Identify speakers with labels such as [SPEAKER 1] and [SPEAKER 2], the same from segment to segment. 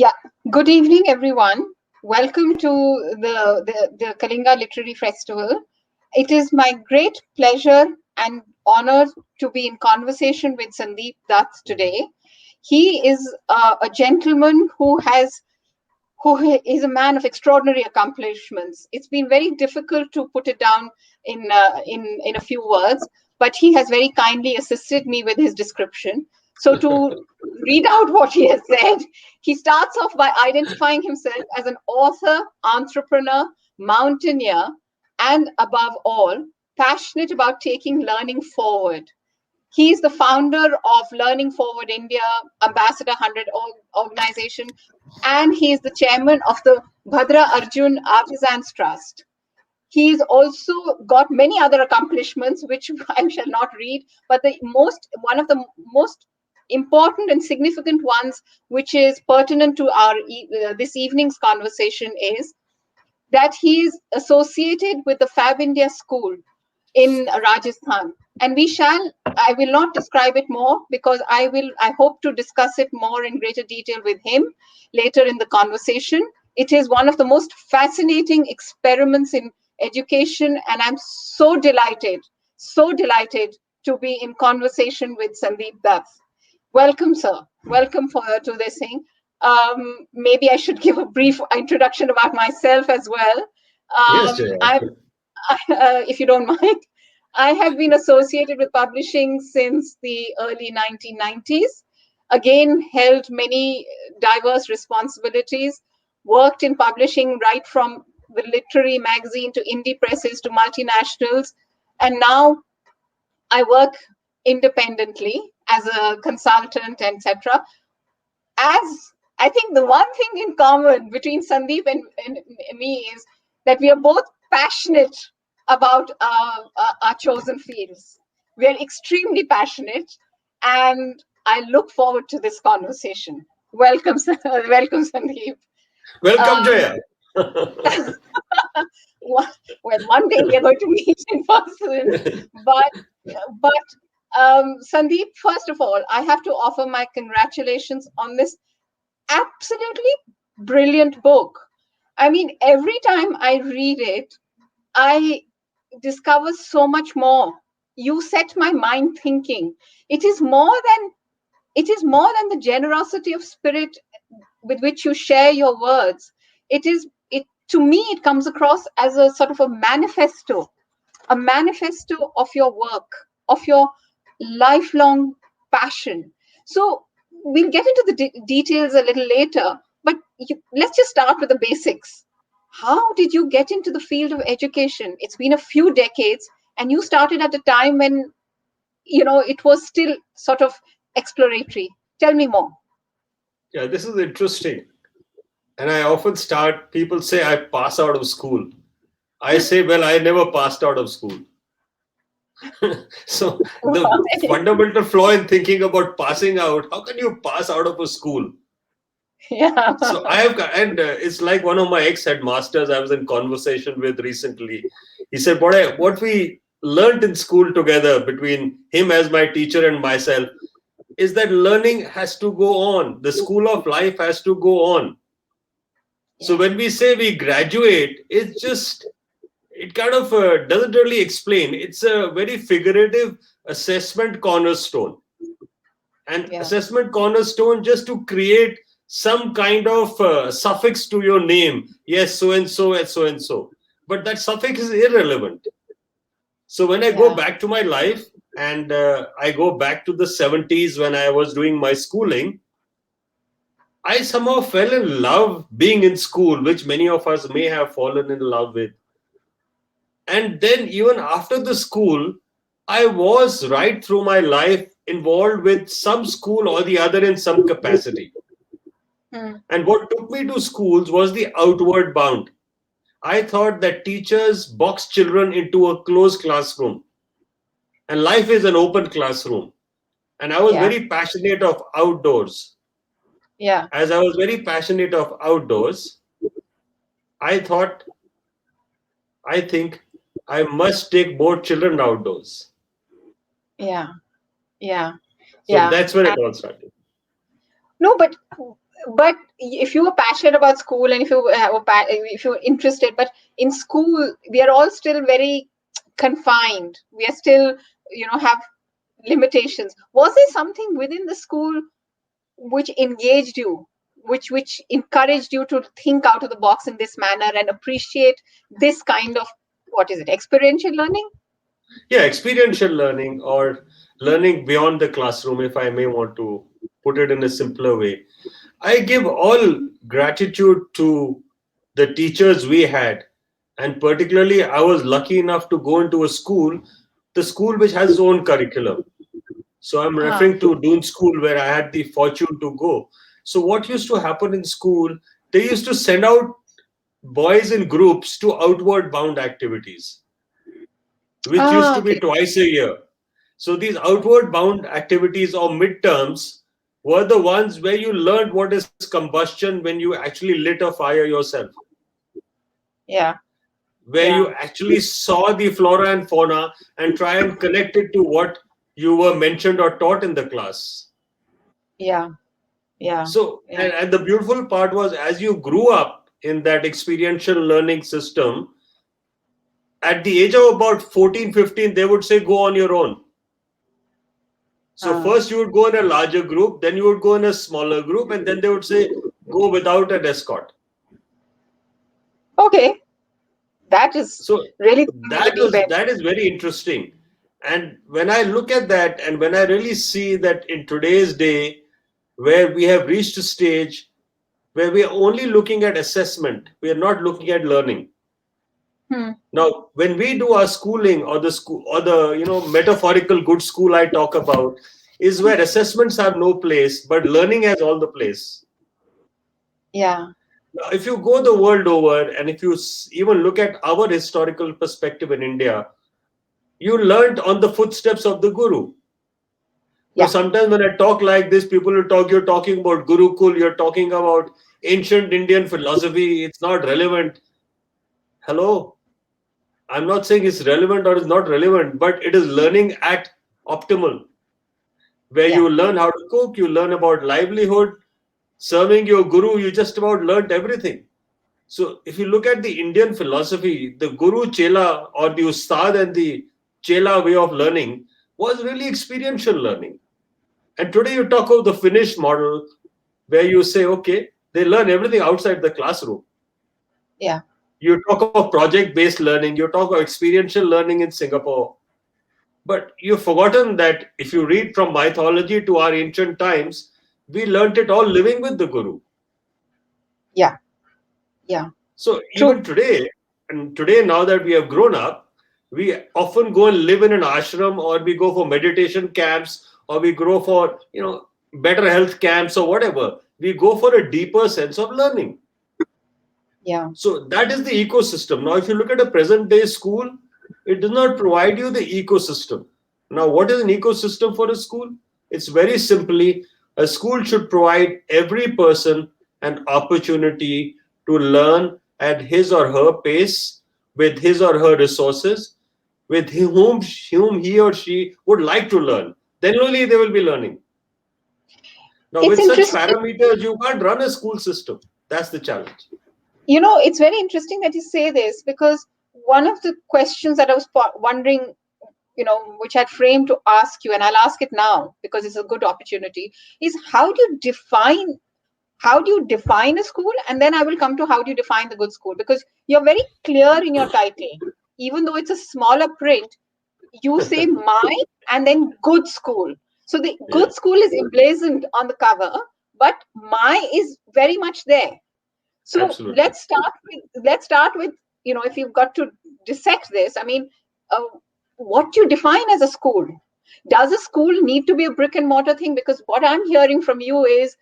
[SPEAKER 1] Yeah, good evening, everyone. Welcome to the Kalinga Literary Festival. It is my great pleasure and honor to be in conversation with Sandeep Dutt today. He is a gentleman who is a man of extraordinary accomplishments. It's been very difficult to put it down in a few words, but he has very kindly assisted me with his description. So to read out what he has said, he starts off by identifying himself as an author, entrepreneur, mountaineer, and above all, passionate about taking learning forward. He is the founder of Learning Forward India, Ambassador 100 organization, and he is the chairman of the Bhadra Arjun Artisans Trust. He's also got many other accomplishments, which I shall not read, but one of the most important and significant ones, which is pertinent to our this evening's conversation, is that he is associated with the Fab India School in Rajasthan. And I will not describe it more because I hope to discuss it more in greater detail with him later in the conversation. It is one of the most fascinating experiments in education, and I'm so delighted to be in conversation with Sandeep Dutt. Welcome, sir. Welcome to this thing. Maybe I should give a brief introduction about myself as well.
[SPEAKER 2] Yes, Jaya.
[SPEAKER 1] If you don't mind. I have been associated with publishing since the early 1990s. Again, held many diverse responsibilities, worked in publishing right from the literary magazine to indie presses to multinationals. And now I work independently as a consultant, etc. As I think the one thing in common between Sandeep and me is that we are both passionate about our chosen fields. We are extremely passionate, and I look forward to this conversation. Welcome, welcome, Sandeep.
[SPEAKER 2] Welcome,
[SPEAKER 1] Um,
[SPEAKER 2] Jaya.
[SPEAKER 1] well, one day we are going to meet in person, but Sandeep, first of all, I have to offer my congratulations on this absolutely brilliant book. I mean, every time I read it, I discover so much more. You set my mind thinking. It is more than the generosity of spirit with which you share your words. It to me it comes across as a sort of a manifesto of your work, of your lifelong passion. So we'll get into the details a little later, but let's just start with the basics. How did you get into the field of education? It's been a few decades, and you started at a time when it was still sort of exploratory. Tell me more.
[SPEAKER 2] Yeah, this is interesting. And I often people say I pass out of school. I say, well, I never passed out of school. So the fundamental flaw in thinking about passing out, how can you pass out of a school?
[SPEAKER 1] Yeah.
[SPEAKER 2] So I have, and it's like one of my ex-headmasters I was in conversation with recently. He said, what we learned in school together between him as my teacher and myself is that learning has to go on. The school of life has to go on. So when we say we graduate, it kind of doesn't really explain. It's a very figurative assessment cornerstone. And assessment cornerstone just to create some kind of suffix to your name. Yes, so and so and so and so. But that suffix is irrelevant. So when I go back to my life and I go back to the 70s when I was doing my schooling, I somehow fell in love being in school, which many of us may have fallen in love with. And then even after the school, I was right through my life involved with some school or the other in some capacity. And what took me to schools was the outward bound. I thought that teachers box children into a closed classroom and life is an open classroom. And I was very passionate of outdoors.
[SPEAKER 1] Yeah.
[SPEAKER 2] As I was very passionate of outdoors, I think I must take more children outdoors.
[SPEAKER 1] Yeah. Yeah.
[SPEAKER 2] So that's where it all started.
[SPEAKER 1] No, but but if you were passionate about school and if you were interested, but in school we are all still very confined. We are still, have limitations. Was there something within the school which engaged you, which encouraged you to think out of the box in this manner and appreciate this kind of, what is it, experiential learning?
[SPEAKER 2] Yeah, experiential learning or learning beyond the classroom, if I may want to put it in a simpler way. I give all gratitude to the teachers we had, and particularly I was lucky enough to go into a school, the school which has its own curriculum. So I'm
[SPEAKER 1] Ah,
[SPEAKER 2] referring to Doon School where I had the fortune to go. So what used to happen in school, they used to send out boys in groups to outward bound activities, which used to be
[SPEAKER 1] okay.
[SPEAKER 2] twice a year. So these outward bound activities or midterms were the ones where you learned what is combustion when you actually lit a fire yourself,
[SPEAKER 1] Yeah,
[SPEAKER 2] where
[SPEAKER 1] yeah,
[SPEAKER 2] you actually saw the flora and fauna and try and connect it to what you were mentioned or taught in the class.
[SPEAKER 1] yeah, yeah,
[SPEAKER 2] So,
[SPEAKER 1] yeah.
[SPEAKER 2] and the beautiful part was as you grew up in that experiential learning system, at the age of about 14, 15, they would say, go on your own. So
[SPEAKER 1] Ah,
[SPEAKER 2] first you would go in a larger group, then you would go in a smaller group, and then they would say, go without an escort.
[SPEAKER 1] okay. That is
[SPEAKER 2] So
[SPEAKER 1] really throwing in the deep end.
[SPEAKER 2] that is very interesting. And when I look at that and when I really see that in today's day, where we have reached a stage where we are only looking at assessment, we are not looking at learning.
[SPEAKER 1] Hmm.
[SPEAKER 2] Now, when we do our schooling or the school or the metaphorical good school I talk about is where assessments have no place, but learning has all the place.
[SPEAKER 1] Yeah,
[SPEAKER 2] Now, if you go the world over and if you even look at our historical perspective in India, you learned on the footsteps of the guru. Now,
[SPEAKER 1] yeah,
[SPEAKER 2] sometimes when I talk like this, people will talk, you're talking about Gurukul, you're talking about ancient Indian philosophy, it's not relevant. Hello, I'm not saying it's relevant or it's not relevant, but it is learning at optimal, where
[SPEAKER 1] yeah,
[SPEAKER 2] you learn how to cook, you learn about livelihood, serving your guru, you just about learned everything. So if you look at the Indian philosophy, the guru chela or the ustad and the chela way of learning was really experiential learning. And today you talk of the Finnish model where you say, okay, they learn everything outside the classroom.
[SPEAKER 1] yeah.
[SPEAKER 2] You talk of project based learning, you talk of experiential learning in Singapore. But you've forgotten that if you read from mythology to our ancient times, we learnt it all living with the Guru.
[SPEAKER 1] Yeah, yeah.
[SPEAKER 2] So
[SPEAKER 1] True.
[SPEAKER 2] even today, and today now that we have grown up, we often go and live in an ashram or we go for meditation camps or we go for, better health camps or whatever. We go for a deeper sense of learning.
[SPEAKER 1] Yeah,
[SPEAKER 2] So that is the ecosystem. Now, if you look at a present day school, it does not provide you the ecosystem. Now, what is an ecosystem for a school? It's very simply a school should provide every person an opportunity to learn at his or her pace, with his or her resources, with whom he or she would like to learn. Then only they will be learning. Now,
[SPEAKER 1] it's
[SPEAKER 2] with such
[SPEAKER 1] interesting.
[SPEAKER 2] parameters, you can't run a school system. That's the challenge.
[SPEAKER 1] It's very interesting that you say this, because one of the questions that I was wondering, which I'd framed to ask you, and I'll ask it now because it's a good opportunity, is how do you define a school? And then I will come to how do you define the good school, because you're very clear in your title. Even though it's a smaller print, you say my and then good school. So the
[SPEAKER 2] Yeah,
[SPEAKER 1] good school is emblazoned on the cover, but my is very much there. So
[SPEAKER 2] absolutely.
[SPEAKER 1] let's start with, if you've got to dissect this, I mean, uh, what you define as a school. Does a school need to be a brick and mortar thing? Because what I'm hearing from you is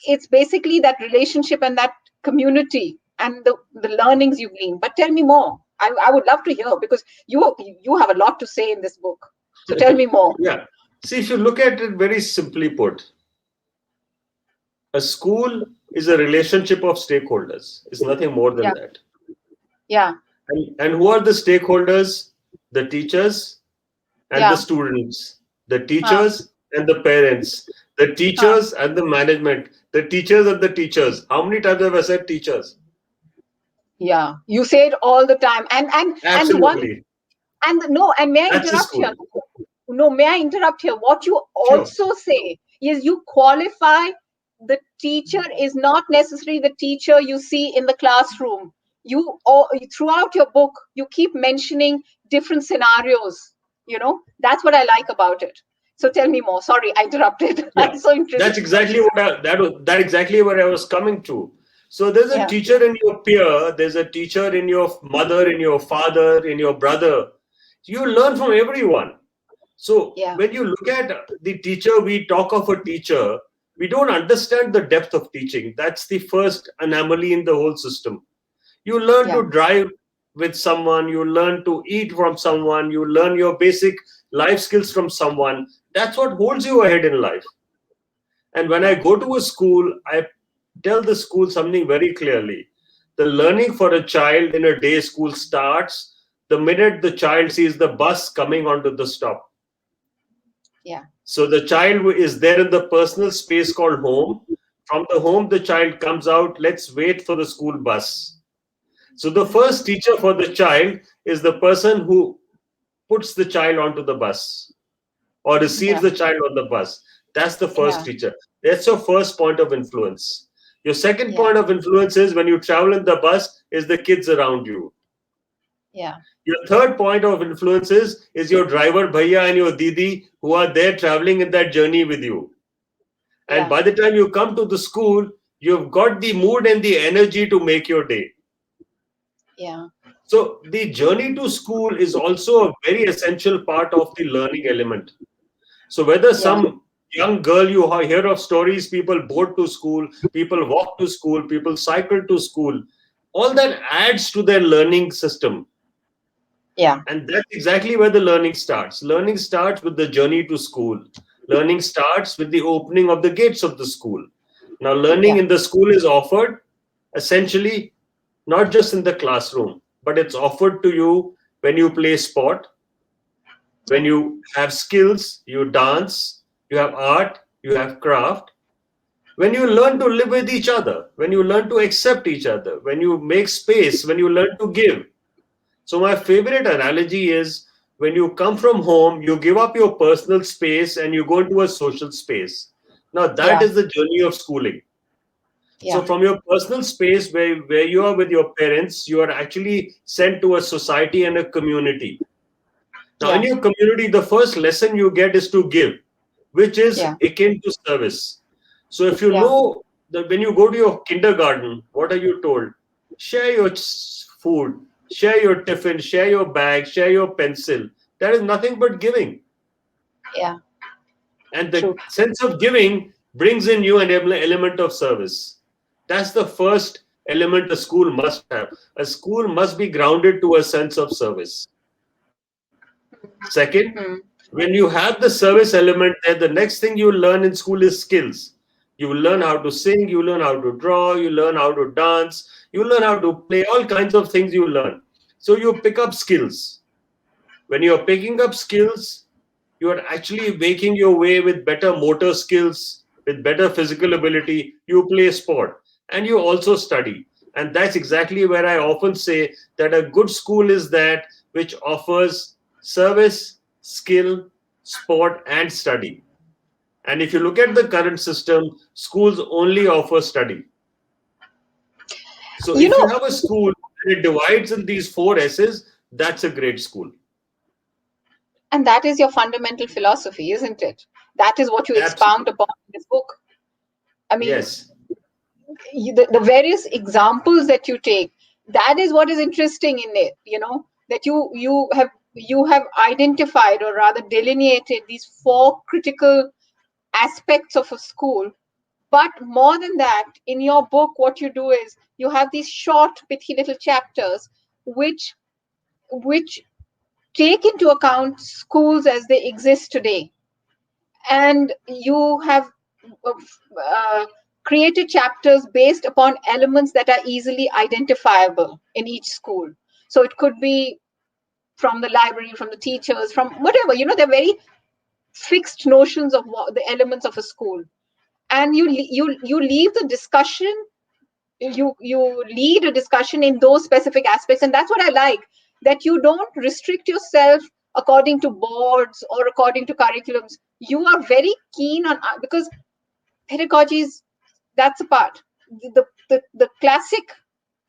[SPEAKER 1] it's basically that relationship and that community and the learnings you glean. But tell me more. I would love to hear, because you have a lot to say in this book. So tell me more.
[SPEAKER 2] Yeah. See, if you look at it very simply put, a school is a relationship of stakeholders. It's nothing more than
[SPEAKER 1] Yeah,
[SPEAKER 2] that.
[SPEAKER 1] yeah,
[SPEAKER 2] And who are the stakeholders? The teachers and the
[SPEAKER 1] yeah.
[SPEAKER 2] students, the
[SPEAKER 1] Huh.
[SPEAKER 2] teachers and the parents, The
[SPEAKER 1] Huh.
[SPEAKER 2] teachers and the management. The teachers and the teachers. How many times have I said teachers?
[SPEAKER 1] Yeah, you say it all the time. And the one
[SPEAKER 2] Absolutely.
[SPEAKER 1] and no, and may I
[SPEAKER 2] That's a
[SPEAKER 1] interrupt here?
[SPEAKER 2] school.
[SPEAKER 1] No, may I interrupt here? What you
[SPEAKER 2] Sure.
[SPEAKER 1] also say is you qualify the teacher is not necessarily the teacher you see in the classroom. You all throughout your book, you keep mentioning different scenarios. That's what I like about it. So tell me more. Sorry, I interrupted.
[SPEAKER 2] Yeah.
[SPEAKER 1] I'm so interested.
[SPEAKER 2] That's exactly what that exactly what I was coming to. So there's a
[SPEAKER 1] Yeah,
[SPEAKER 2] teacher in your peer, there's a teacher in your mother, in your father, in your brother. You learn from everyone. So
[SPEAKER 1] yeah,
[SPEAKER 2] when you look at the teacher, we talk of a teacher, we don't understand the depth of teaching. That's the first anomaly in the whole system. You learn
[SPEAKER 1] yeah,
[SPEAKER 2] to drive with someone, you learn to eat from someone, you learn your basic life skills from someone. That's what holds you ahead in life. And when I
[SPEAKER 1] yeah,
[SPEAKER 2] go to a school, I tell the school something very clearly. The learning for a child in a day school starts the minute the child sees the bus coming onto the stop.
[SPEAKER 1] yeah,
[SPEAKER 2] So the child is there in the personal space called home. From the home, the child comes out, let's wait for the school bus. So the first teacher for the child is the person who puts the child onto the bus or receives
[SPEAKER 1] yeah,
[SPEAKER 2] the child on the bus. That's the first
[SPEAKER 1] yeah,
[SPEAKER 2] teacher. That's your first point of influence. Your second
[SPEAKER 1] yeah,
[SPEAKER 2] point of influence is when you travel in the bus is the kids around you.
[SPEAKER 1] yeah,
[SPEAKER 2] Your third point of influence is your driver bhaiya and your didi who are there traveling in that journey with you. And
[SPEAKER 1] yeah,
[SPEAKER 2] by the time you come to the school, you've got the mood and the energy to make your day.
[SPEAKER 1] yeah,
[SPEAKER 2] So the journey to school is also a very essential part of the learning element. So whether
[SPEAKER 1] yeah,
[SPEAKER 2] some young girl you hear of stories, people boat to school, people walk to school, people cycle to school, all that adds to their learning system.
[SPEAKER 1] yeah,
[SPEAKER 2] And that's exactly where the learning starts. Learning starts with the journey to school. Learning starts with the opening of the gates of the school. Now, learning
[SPEAKER 1] yeah,
[SPEAKER 2] in the school is offered essentially not just in the classroom, but it's offered to you when you play sport, when
[SPEAKER 1] yeah,
[SPEAKER 2] you have skills, you dance, you have art, you have craft, when you learn to live with each other, when you learn to accept each other, when you make space, when you learn to give. So, my favorite analogy is when you come from home, you give up your personal space and you go into a social space. Now, that
[SPEAKER 1] yeah,
[SPEAKER 2] is the journey of schooling. So,
[SPEAKER 1] yeah,
[SPEAKER 2] from your personal space where you are with your parents, you are actually sent to a society and a community. Now, in
[SPEAKER 1] yeah,
[SPEAKER 2] your community, the first lesson you get is to give, which is
[SPEAKER 1] yeah,
[SPEAKER 2] akin to service. So, if you
[SPEAKER 1] yeah,
[SPEAKER 2] know that when you go to your kindergarten, what are you told? Share your food, share your tiffin, share your bag, share your pencil. That is nothing but giving.
[SPEAKER 1] yeah,
[SPEAKER 2] And the
[SPEAKER 1] true.
[SPEAKER 2] sense of giving brings in you an element of service. That's the first element a school must have. A school must be grounded to a sense of service. Second,
[SPEAKER 1] Hmm.
[SPEAKER 2] when you have the service element there, the next thing you learn in school is skills. You will learn how to sing, you learn how to draw, you learn how to dance, you learn how to play, all kinds of things you learn. So you pick up skills. When you're picking up skills, you are actually making your way with better motor skills, with better physical ability. You play sport and you also study. And that's exactly where I often say that a good school is that which offers service, skill, sport, and study. And if you look at the current system, schools only offer study. So
[SPEAKER 1] You
[SPEAKER 2] if you
[SPEAKER 1] know,
[SPEAKER 2] have a school and it divides in these four S's, that's a great school.
[SPEAKER 1] and that is your fundamental philosophy, isn't it? That is what you expound
[SPEAKER 2] Absolutely.
[SPEAKER 1] upon in this book. I mean,
[SPEAKER 2] Yes.
[SPEAKER 1] the various examples that you take, that is what is interesting in it, that you have identified, or rather delineated, these four critical aspects of a school. But more than that, in your book, what you do is you have these short pithy little chapters which take into account schools as they exist today. And you have uh, created chapters based upon elements that are easily identifiable in each school. So it could be from the library, from the teachers, from whatever, they're very fixed notions of what the elements of a school, and you leave the discussion, you lead a discussion in those specific aspects, and that's what I like, that you don't restrict yourself according to boards or according to curriculums. You are very keen on, because pedagogies, that's a part, the classic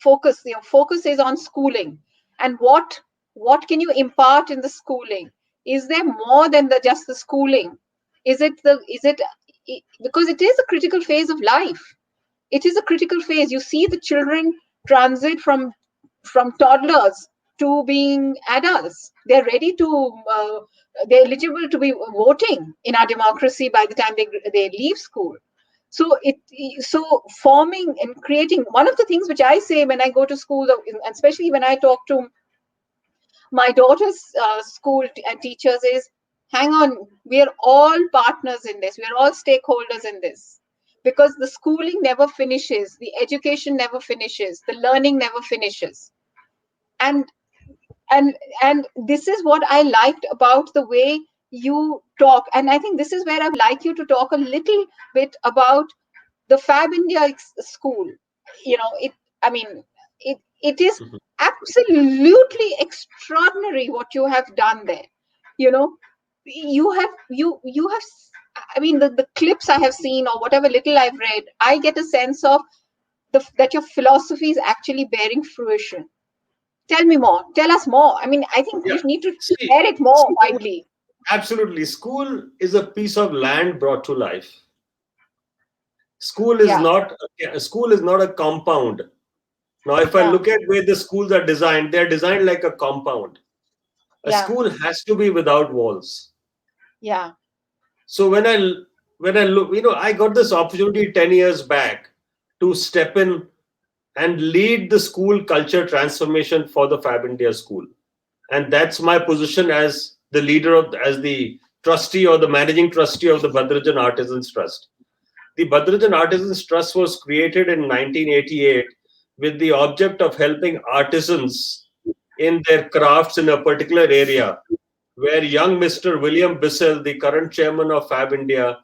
[SPEAKER 1] focus, focus is on schooling, and what can you impart in the schooling? Is there more than just the schooling? Is it because it is a critical phase of life. It is a critical phase. You see the children transit from toddlers to being adults. They're ready to they're eligible to be voting in our democracy by the time they leave school. So forming and creating, one of the things which I say when I go to school, especially when I talk to my daughter's school and teachers, is, hang on, we are all partners in this, we are all stakeholders in this, because the schooling never finishes, the education never finishes, the learning never finishes. And and and this is what I liked about the way you talk, and I think this is where I'd like you to talk a little bit about the Fab India school. It, I mean, it is
[SPEAKER 2] Mhm.
[SPEAKER 1] absolutely extraordinary what you have done there. You know, you have. I mean, the clips I have seen or whatever little I've read, I get a sense of that your philosophy is actually bearing fruition. Tell me more. Tell us more. I mean, I think we
[SPEAKER 2] Yeah.
[SPEAKER 1] need to
[SPEAKER 2] See,
[SPEAKER 1] share it more
[SPEAKER 2] school,
[SPEAKER 1] widely.
[SPEAKER 2] absolutely. School is a piece of land brought to life. School is
[SPEAKER 1] Yeah,
[SPEAKER 2] not a school is not a compound. Now, if I
[SPEAKER 1] yeah,
[SPEAKER 2] look at where the schools are designed, they're designed like a compound. A
[SPEAKER 1] yeah,
[SPEAKER 2] school has to be without walls.
[SPEAKER 1] yeah.
[SPEAKER 2] So when I look, I got this opportunity 10 years back to step in and lead the school culture transformation for the Fab India School. And that's my position as the leader as the trustee or the managing trustee of the Bhadrajan Artisans Trust. The Bhadrajan Artisans Trust was created in 1988 with the object of helping artisans in their crafts in a particular area, where young Mr. William Bissell, the current chairman of Fab India,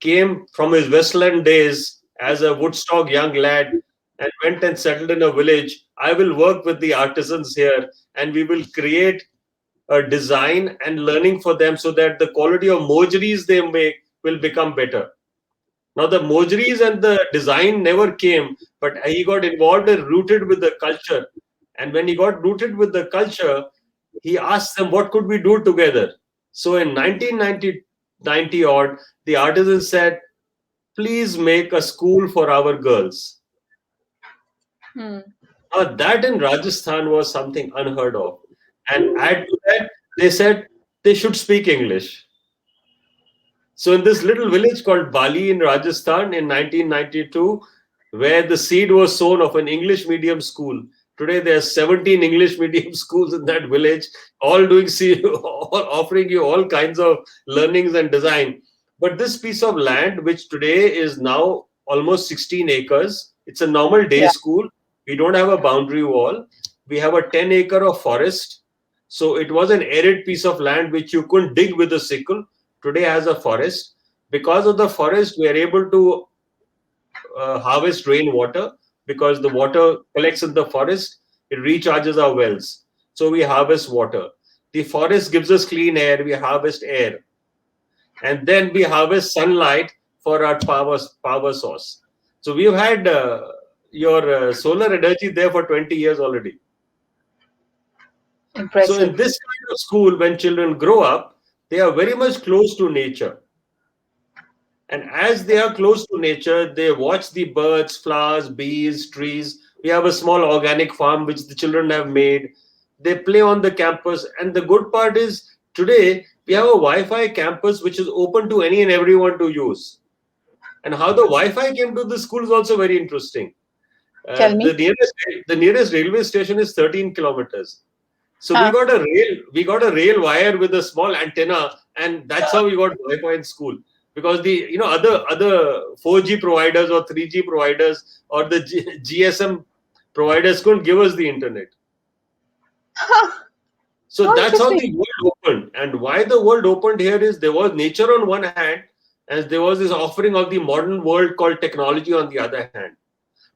[SPEAKER 2] came from his Westland days as a Woodstock young lad and went and settled in a village. I will work with the artisans here and we will create a design and learning for them so that the quality of mojeries they make will become better. Now, the mojeries and the design never came, but he got involved and rooted with the culture. And when he got rooted with the culture, he asked them, what could we do together? So in 1990 odd, the artisans said, please make a school for our girls.
[SPEAKER 1] Hmm.
[SPEAKER 2] Now, that in Rajasthan was something unheard of. And add to that, they said they should speak English. So in this little village called Bali in Rajasthan in 1992, where the seed was sown of an English medium school, today there are 17 English medium schools in that village, all doing all offering you all kinds of learnings and design. But this piece of land, which today is now almost 16 acres, it's a normal day
[SPEAKER 1] Yeah.
[SPEAKER 2] school. We don't have a boundary wall. We have a 10-acre of forest. So it was an arid piece of land which you couldn't dig with a sickle. Today has a forest. Because of the forest, we are able to harvest rainwater because the water collects in the forest. It recharges our wells. So we harvest water. The forest gives us clean air. We harvest air. And then we harvest sunlight for our power source. So we've had your solar energy there for 20 years already. So in
[SPEAKER 1] Impressive.
[SPEAKER 2] this kind of school, when children grow up, they are very much close to nature. And as they are close to nature, they watch the birds, flowers, bees, trees. We have a small organic farm which the children have made. They play on the campus. And the good part is today we have a Wi-Fi campus which is open to any and everyone to use. And how the Wi-Fi came to the school is also very interesting.
[SPEAKER 1] Tell
[SPEAKER 2] The
[SPEAKER 1] me.
[SPEAKER 2] nearest railway station is 13 kilometers. So
[SPEAKER 1] Huh.
[SPEAKER 2] we got a rail wire with a small antenna, and that's how we got Wi-Fi in school. Because the other 4G providers or 3G providers or the GSM providers couldn't give us the internet. So
[SPEAKER 1] How
[SPEAKER 2] that's how
[SPEAKER 1] interesting.
[SPEAKER 2] the world opened. And why the world opened here is there was nature on one hand, and there was this offering of the modern world called technology on the other hand.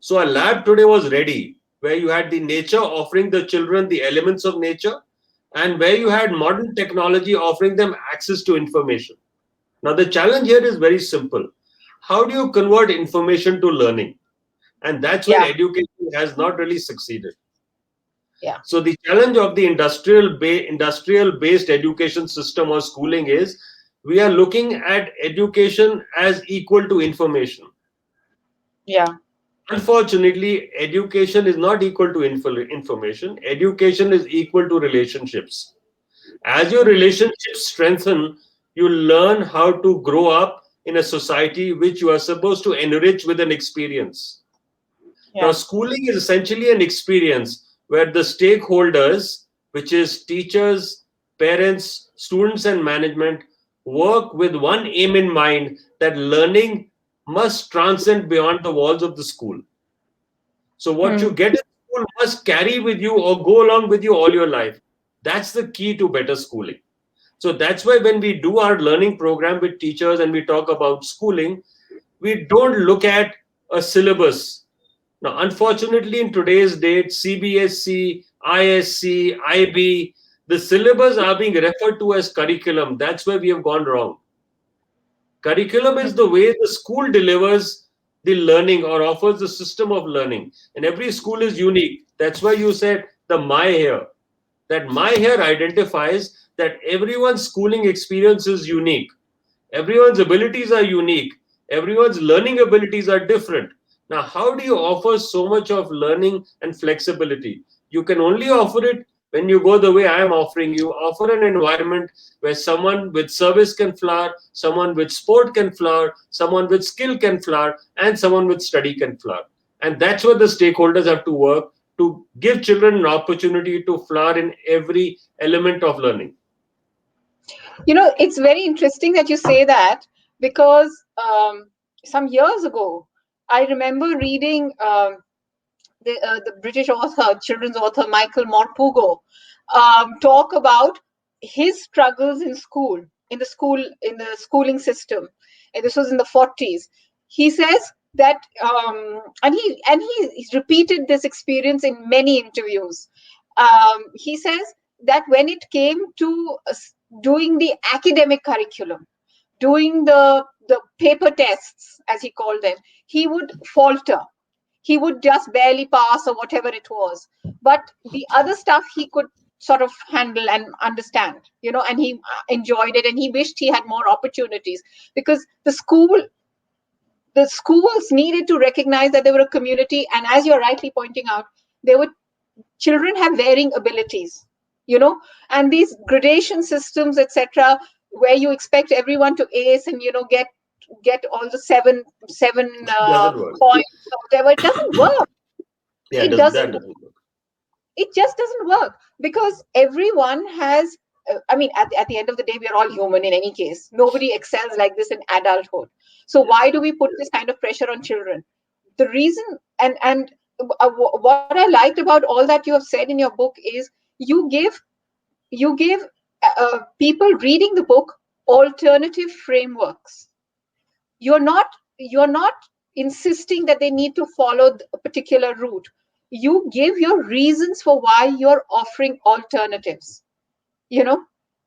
[SPEAKER 2] So a lab today was ready, where you had the nature offering the children the elements of nature, and where you had modern technology offering them access to information. Now, the challenge here is very simple. How do you convert information to learning? And that's where
[SPEAKER 1] Yeah.
[SPEAKER 2] education has not really succeeded.
[SPEAKER 1] Yeah.
[SPEAKER 2] So the challenge of the industrial based education system or schooling is we are looking at education as equal to information.
[SPEAKER 1] Yeah.
[SPEAKER 2] Unfortunately, education is not equal to information. Education is equal to relationships. As your relationships strengthen, you learn how to grow up in a society which you are supposed to enrich with an experience. Now,
[SPEAKER 1] Yeah.
[SPEAKER 2] schooling is essentially an experience where the stakeholders, which is teachers, parents, students, and management, work with one aim in mind, that learning must transcend beyond the walls of the school. So, what you
[SPEAKER 1] Hmm.
[SPEAKER 2] get in school must carry with you or go along with you all your life. That's the key to better schooling. So, that's why when we do our learning program with teachers and we talk about schooling, we don't look at a syllabus. Now, unfortunately, in today's date, CBSC, ISC, IB, the syllabus are being referred to as curriculum. That's where we have gone wrong. Curriculum is the way the school delivers the learning or offers the system of learning. And every school is unique. That's why you said the my here. That my here identifies that everyone's schooling experience is unique. Everyone's abilities are unique. Everyone's learning abilities are different. Now, how do you offer so much of learning and flexibility? You can only offer it when you go the way I am offering you. Offer an environment where someone with service can flower, someone with sport can flower, someone with skill can flower, and someone with study can flower. And that's what the stakeholders have to work to give children an opportunity to flower in every element of learning.
[SPEAKER 1] It's very interesting that you say that because some years ago, I remember reading the British author, children's author Michael Morpurgo, talk about his struggles in school, in the schooling system. And this was in the 40s. He says that, he's repeated this experience in many interviews. He says that when it came to doing the academic curriculum, doing the paper tests, as he called them, he would falter. He would just barely pass or whatever it was, but the other stuff he could sort of handle and understand, and he enjoyed it, and he wished he had more opportunities, because the schools needed to recognize that they were a community, and as you're rightly pointing out, there were children have varying abilities, and these gradation systems, etc., where you expect everyone to ace and get all the seven
[SPEAKER 2] Doesn't work.
[SPEAKER 1] points or whatever. It doesn't work.
[SPEAKER 2] Yeah,
[SPEAKER 1] It
[SPEAKER 2] that
[SPEAKER 1] doesn't.
[SPEAKER 2] doesn't work.
[SPEAKER 1] It just doesn't work, because everyone has. I mean, at the end of the day, we are all human. In any case, nobody excels like this in adulthood. So
[SPEAKER 2] Yeah.
[SPEAKER 1] why do we put this kind of pressure on children? The reason, what I liked about all that you have said in your book is you give people reading the book alternative frameworks. You're not insisting that they need to follow a particular route. You give your reasons for why you're offering alternatives, you know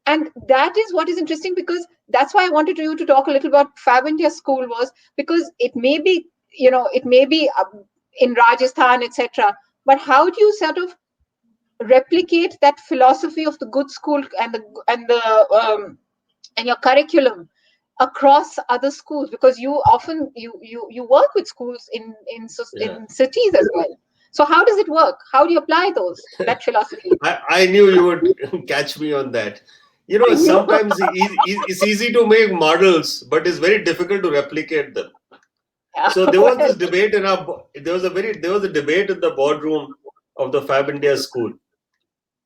[SPEAKER 1] and that is what is interesting, because that's why I wanted you to talk a little about Fab India School, was because it may be in Rajasthan, etc., but how do you sort of replicate that philosophy of the good school and your curriculum across other schools, because you often you work with schools
[SPEAKER 2] Yeah.
[SPEAKER 1] in cities as well. So how does it work? How do you apply that philosophy?
[SPEAKER 2] I knew you would catch me on that.
[SPEAKER 1] I know.
[SPEAKER 2] Sometimes it's easy to make models, but it's very difficult to replicate them.
[SPEAKER 1] Yeah,
[SPEAKER 2] So
[SPEAKER 1] well,
[SPEAKER 2] there was a debate in the boardroom of the Fab India school.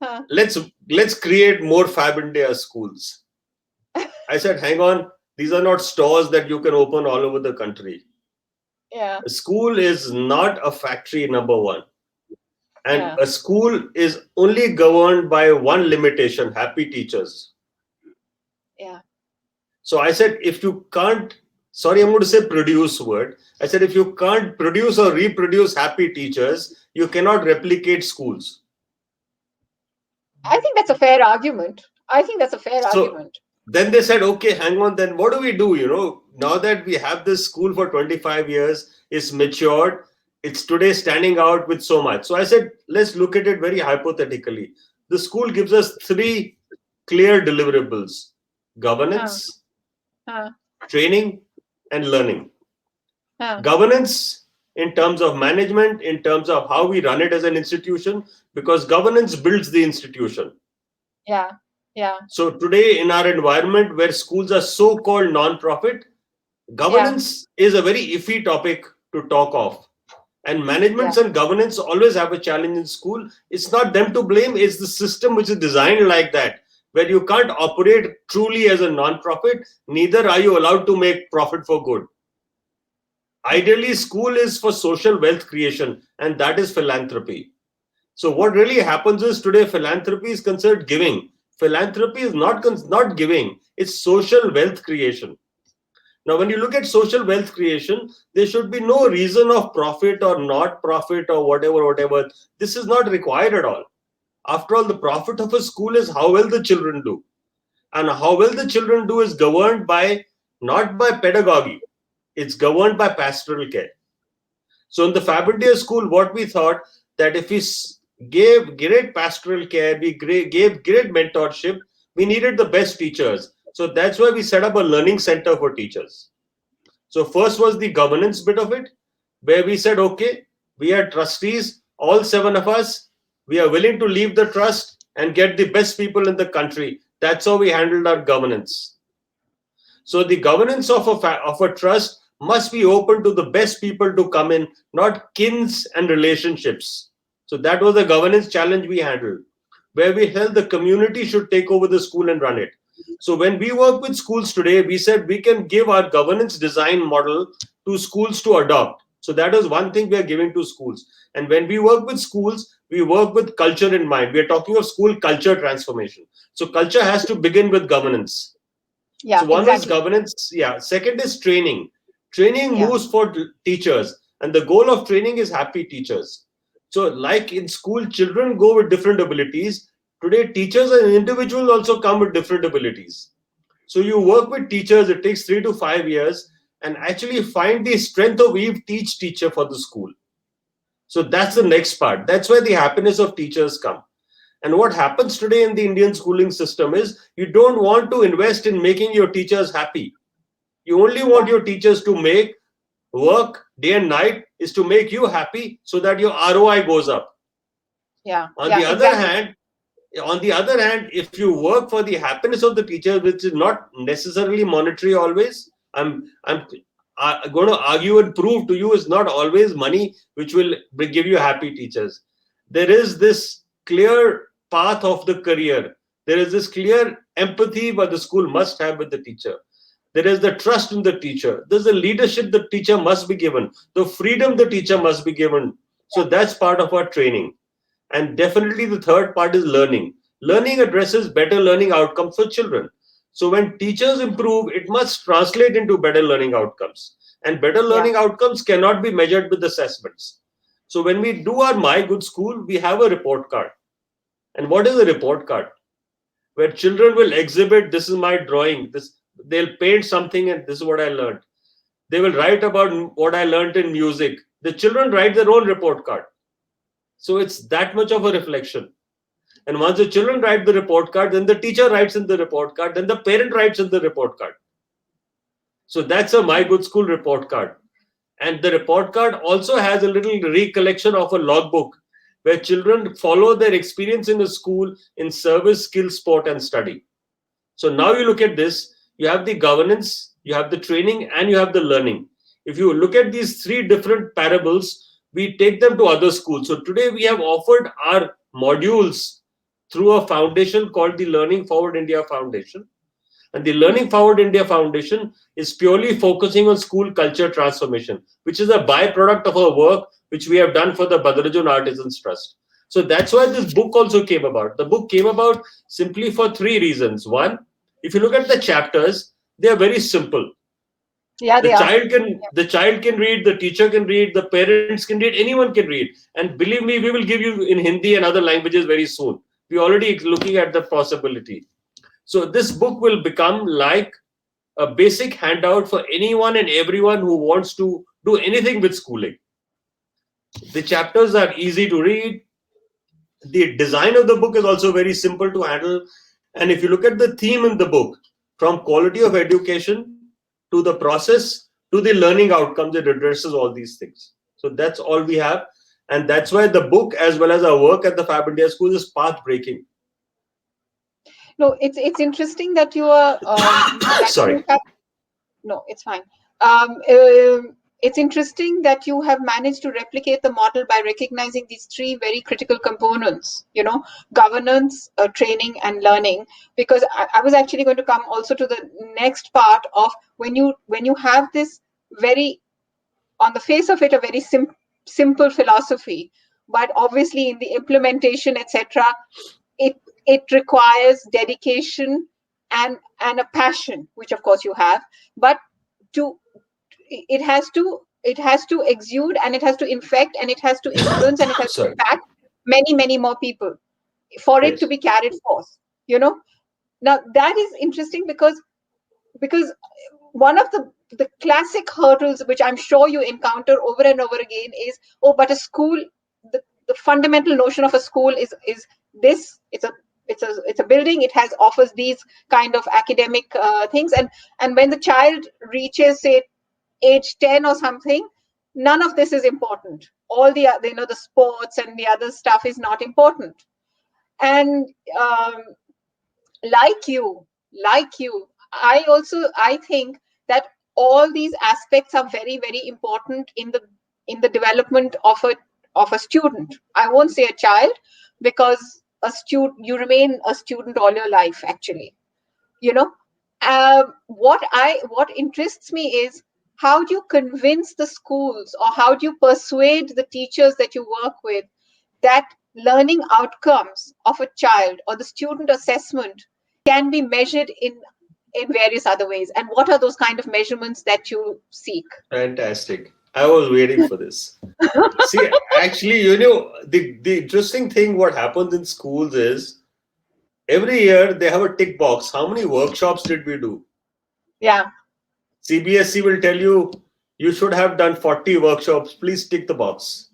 [SPEAKER 1] huh,
[SPEAKER 2] Let's create more Fab India schools. I said, hang on, these are not stores that you can open all over the country.
[SPEAKER 1] yeah,
[SPEAKER 2] A school is not a factory, number one. And
[SPEAKER 1] yeah,
[SPEAKER 2] a school is only governed by one limitation: happy teachers.
[SPEAKER 1] Yeah.
[SPEAKER 2] So I said, if you can't, sorry, I'm going to say produce word. I said, if you can't produce or reproduce happy teachers, you cannot replicate schools.
[SPEAKER 1] I think that's a fair argument. I think that's a fair
[SPEAKER 2] So
[SPEAKER 1] argument.
[SPEAKER 2] then they said, okay, hang on, then what do we do? Now that we have this school for 25 years, it's matured, it's today standing out with so much. So I said, let's look at it very hypothetically. The school gives us three clear deliverables:
[SPEAKER 1] Huh,
[SPEAKER 2] governance,
[SPEAKER 1] huh,
[SPEAKER 2] training, and learning.
[SPEAKER 1] huh.
[SPEAKER 2] Governance in terms of management, in terms of how we run it as an institution, because governance builds the institution.
[SPEAKER 1] Yeah, yeah,
[SPEAKER 2] So today in our environment where schools are so-called non-profit,
[SPEAKER 1] yeah,
[SPEAKER 2] governance is a very iffy topic to talk of. And
[SPEAKER 1] yeah,
[SPEAKER 2] managements and governance always have a challenge in school. It's not them to blame, it's the system which is designed like that, where you can't operate truly as a non-profit, neither are you allowed to make profit for good. Ideally, school is for social wealth creation, and that is philanthropy. So what really happens is today philanthropy is considered giving. Philanthropy is not giving, it's social wealth creation. Now, when you look at social wealth creation, there should be no reason of profit or not profit or whatever. This is not required at all. After all, the profit of a school is how well the children do. And how well the children do is governed by, not by pedagogy, it's governed by pastoral care. So in the Fabindia school, what we thought, that if we gave great pastoral care, we gave great mentorship, we needed the best teachers. So that's why we set up a learning center for teachers. So first was the governance bit of it, where we said, okay, we are trustees, all seven of us, we are willing to leave the trust and get the best people in the country. That's how we handled our governance. So the governance of a trust must be open to the best people to come in, not kins and relationships. So that was the governance challenge we handled, where we held the community should take over the school and run it. So when we work with schools today, we said we can give our governance design model to schools to adopt. So that is one thing we are giving to schools. And when we work with schools, we work with culture in mind. We are talking of school culture transformation. So culture has to begin with governance.
[SPEAKER 1] yeah,
[SPEAKER 2] So one is
[SPEAKER 1] exactly.
[SPEAKER 2] governance. Yeah. Second is training. Training
[SPEAKER 1] Yeah,
[SPEAKER 2] moves for teachers, and the goal of training is happy teachers. So, like in school, children go with different abilities. Today, teachers and individuals also come with different abilities. So you work with teachers. It takes 3 to 5 years, and actually find the strength of each teacher for the school. So that's the next part. That's where the happiness of teachers come. And what happens today in the Indian schooling system is you don't want to invest in making your teachers happy. You only want
[SPEAKER 1] yeah,
[SPEAKER 2] your teachers to make work day and night is to make you happy so that your ROI goes up.
[SPEAKER 1] yeah,
[SPEAKER 2] On
[SPEAKER 1] yeah,
[SPEAKER 2] the other
[SPEAKER 1] exactly.
[SPEAKER 2] hand, if you work for the happiness of the teacher, which is not necessarily monetary always, I'm going to argue and prove to you it's not always money which will give you happy teachers. There is this clear path of the career. There is this clear empathy what the school must have with the teacher. There is the trust in the teacher. There's the leadership the teacher must be given. The freedom the teacher must be given. So that's part of our training. And definitely the third part is learning. Learning addresses better learning outcomes for children. So when teachers improve, it must translate into better learning outcomes. And better
[SPEAKER 1] Yeah,
[SPEAKER 2] learning outcomes cannot be measured with assessments. So when we do our My Good School, we have a report card. And what is a report card? Where children will exhibit, this is my drawing, this they'll paint something and this is what I learned. They will write about what I learned in music. The children write their own report card. So it's that much of a reflection. And once the children write the report card, then the teacher writes in the report card, then the parent writes in the report card. So that's a My Good School report card. And the report card also has a little recollection of a logbook where children follow their experience in a school in service, skill, sport, and study. So now you look at this, you have the governance, you have the training, and you have the learning. If you look at these three different parables, we take them to other schools. So today we have offered our modules through a foundation called the Learning Forward India Foundation. And the Learning Forward India Foundation is purely focusing on school culture transformation, which is a byproduct of our work which we have done for the Badrajan Artisans Trust. So that's why this book also came about. The book came about simply for three reasons. One, If you look at the chapters, they are very simple.
[SPEAKER 1] Yeah,
[SPEAKER 2] The
[SPEAKER 1] they are.
[SPEAKER 2] child can the child can read, the teacher can read, the parents can read, anyone can read. And believe me, we will give you in Hindi and other languages very soon. We're already looking at the possibility. So this book will become like a basic handout for anyone and everyone who wants to do anything with schooling. The chapters are easy to read. The design of the book is also very simple to handle. And if you look at the theme in the book, from quality of education to the process to the learning outcomes, it addresses all these things. So that's all we have. And that's why the book, as well as our work at the Fab India School, is path breaking.
[SPEAKER 1] No, it's interesting that you are that
[SPEAKER 2] Sorry.
[SPEAKER 1] you have. No, it's fine. It's interesting that you have managed to replicate the model by recognizing these three very critical components, governance, training, and learning. Because I was actually going to come also to the next part of when you have this very, on the face of it, a very simple philosophy, but obviously in the implementation, etc., it requires dedication and a passion, which of course you have, but to it has to exude, and it has to infect, and it has to influence, and it has to
[SPEAKER 2] Sorry.
[SPEAKER 1] impact many more people for it to
[SPEAKER 2] Yes.
[SPEAKER 1] be carried forth. you know Now that is interesting, because one of the classic hurdles which I'm sure you encounter over and over again is, oh, but a school, the fundamental notion of a school is this. It's a building. It has offers these kind of academic things, and when the child reaches, say, age 10 or something, none of this is important. All the sports and the other stuff is not important. And like you I think that all these aspects are very, very important in the development of a student. I won't say a child, because a student, you remain a student all your life, actually. you know what interests me is, how do you convince the schools, or how do you persuade the teachers that you work with, that learning outcomes of a child or the student assessment can be measured in various other ways, and what are those kind of measurements that you seek?
[SPEAKER 2] Fantastic. I was waiting for this. See, actually, the interesting thing what happens in schools is every year they have a tick box. How many workshops did we do?
[SPEAKER 1] Yeah.
[SPEAKER 2] CBSE will tell you you should have done 40 workshops. Please tick the box.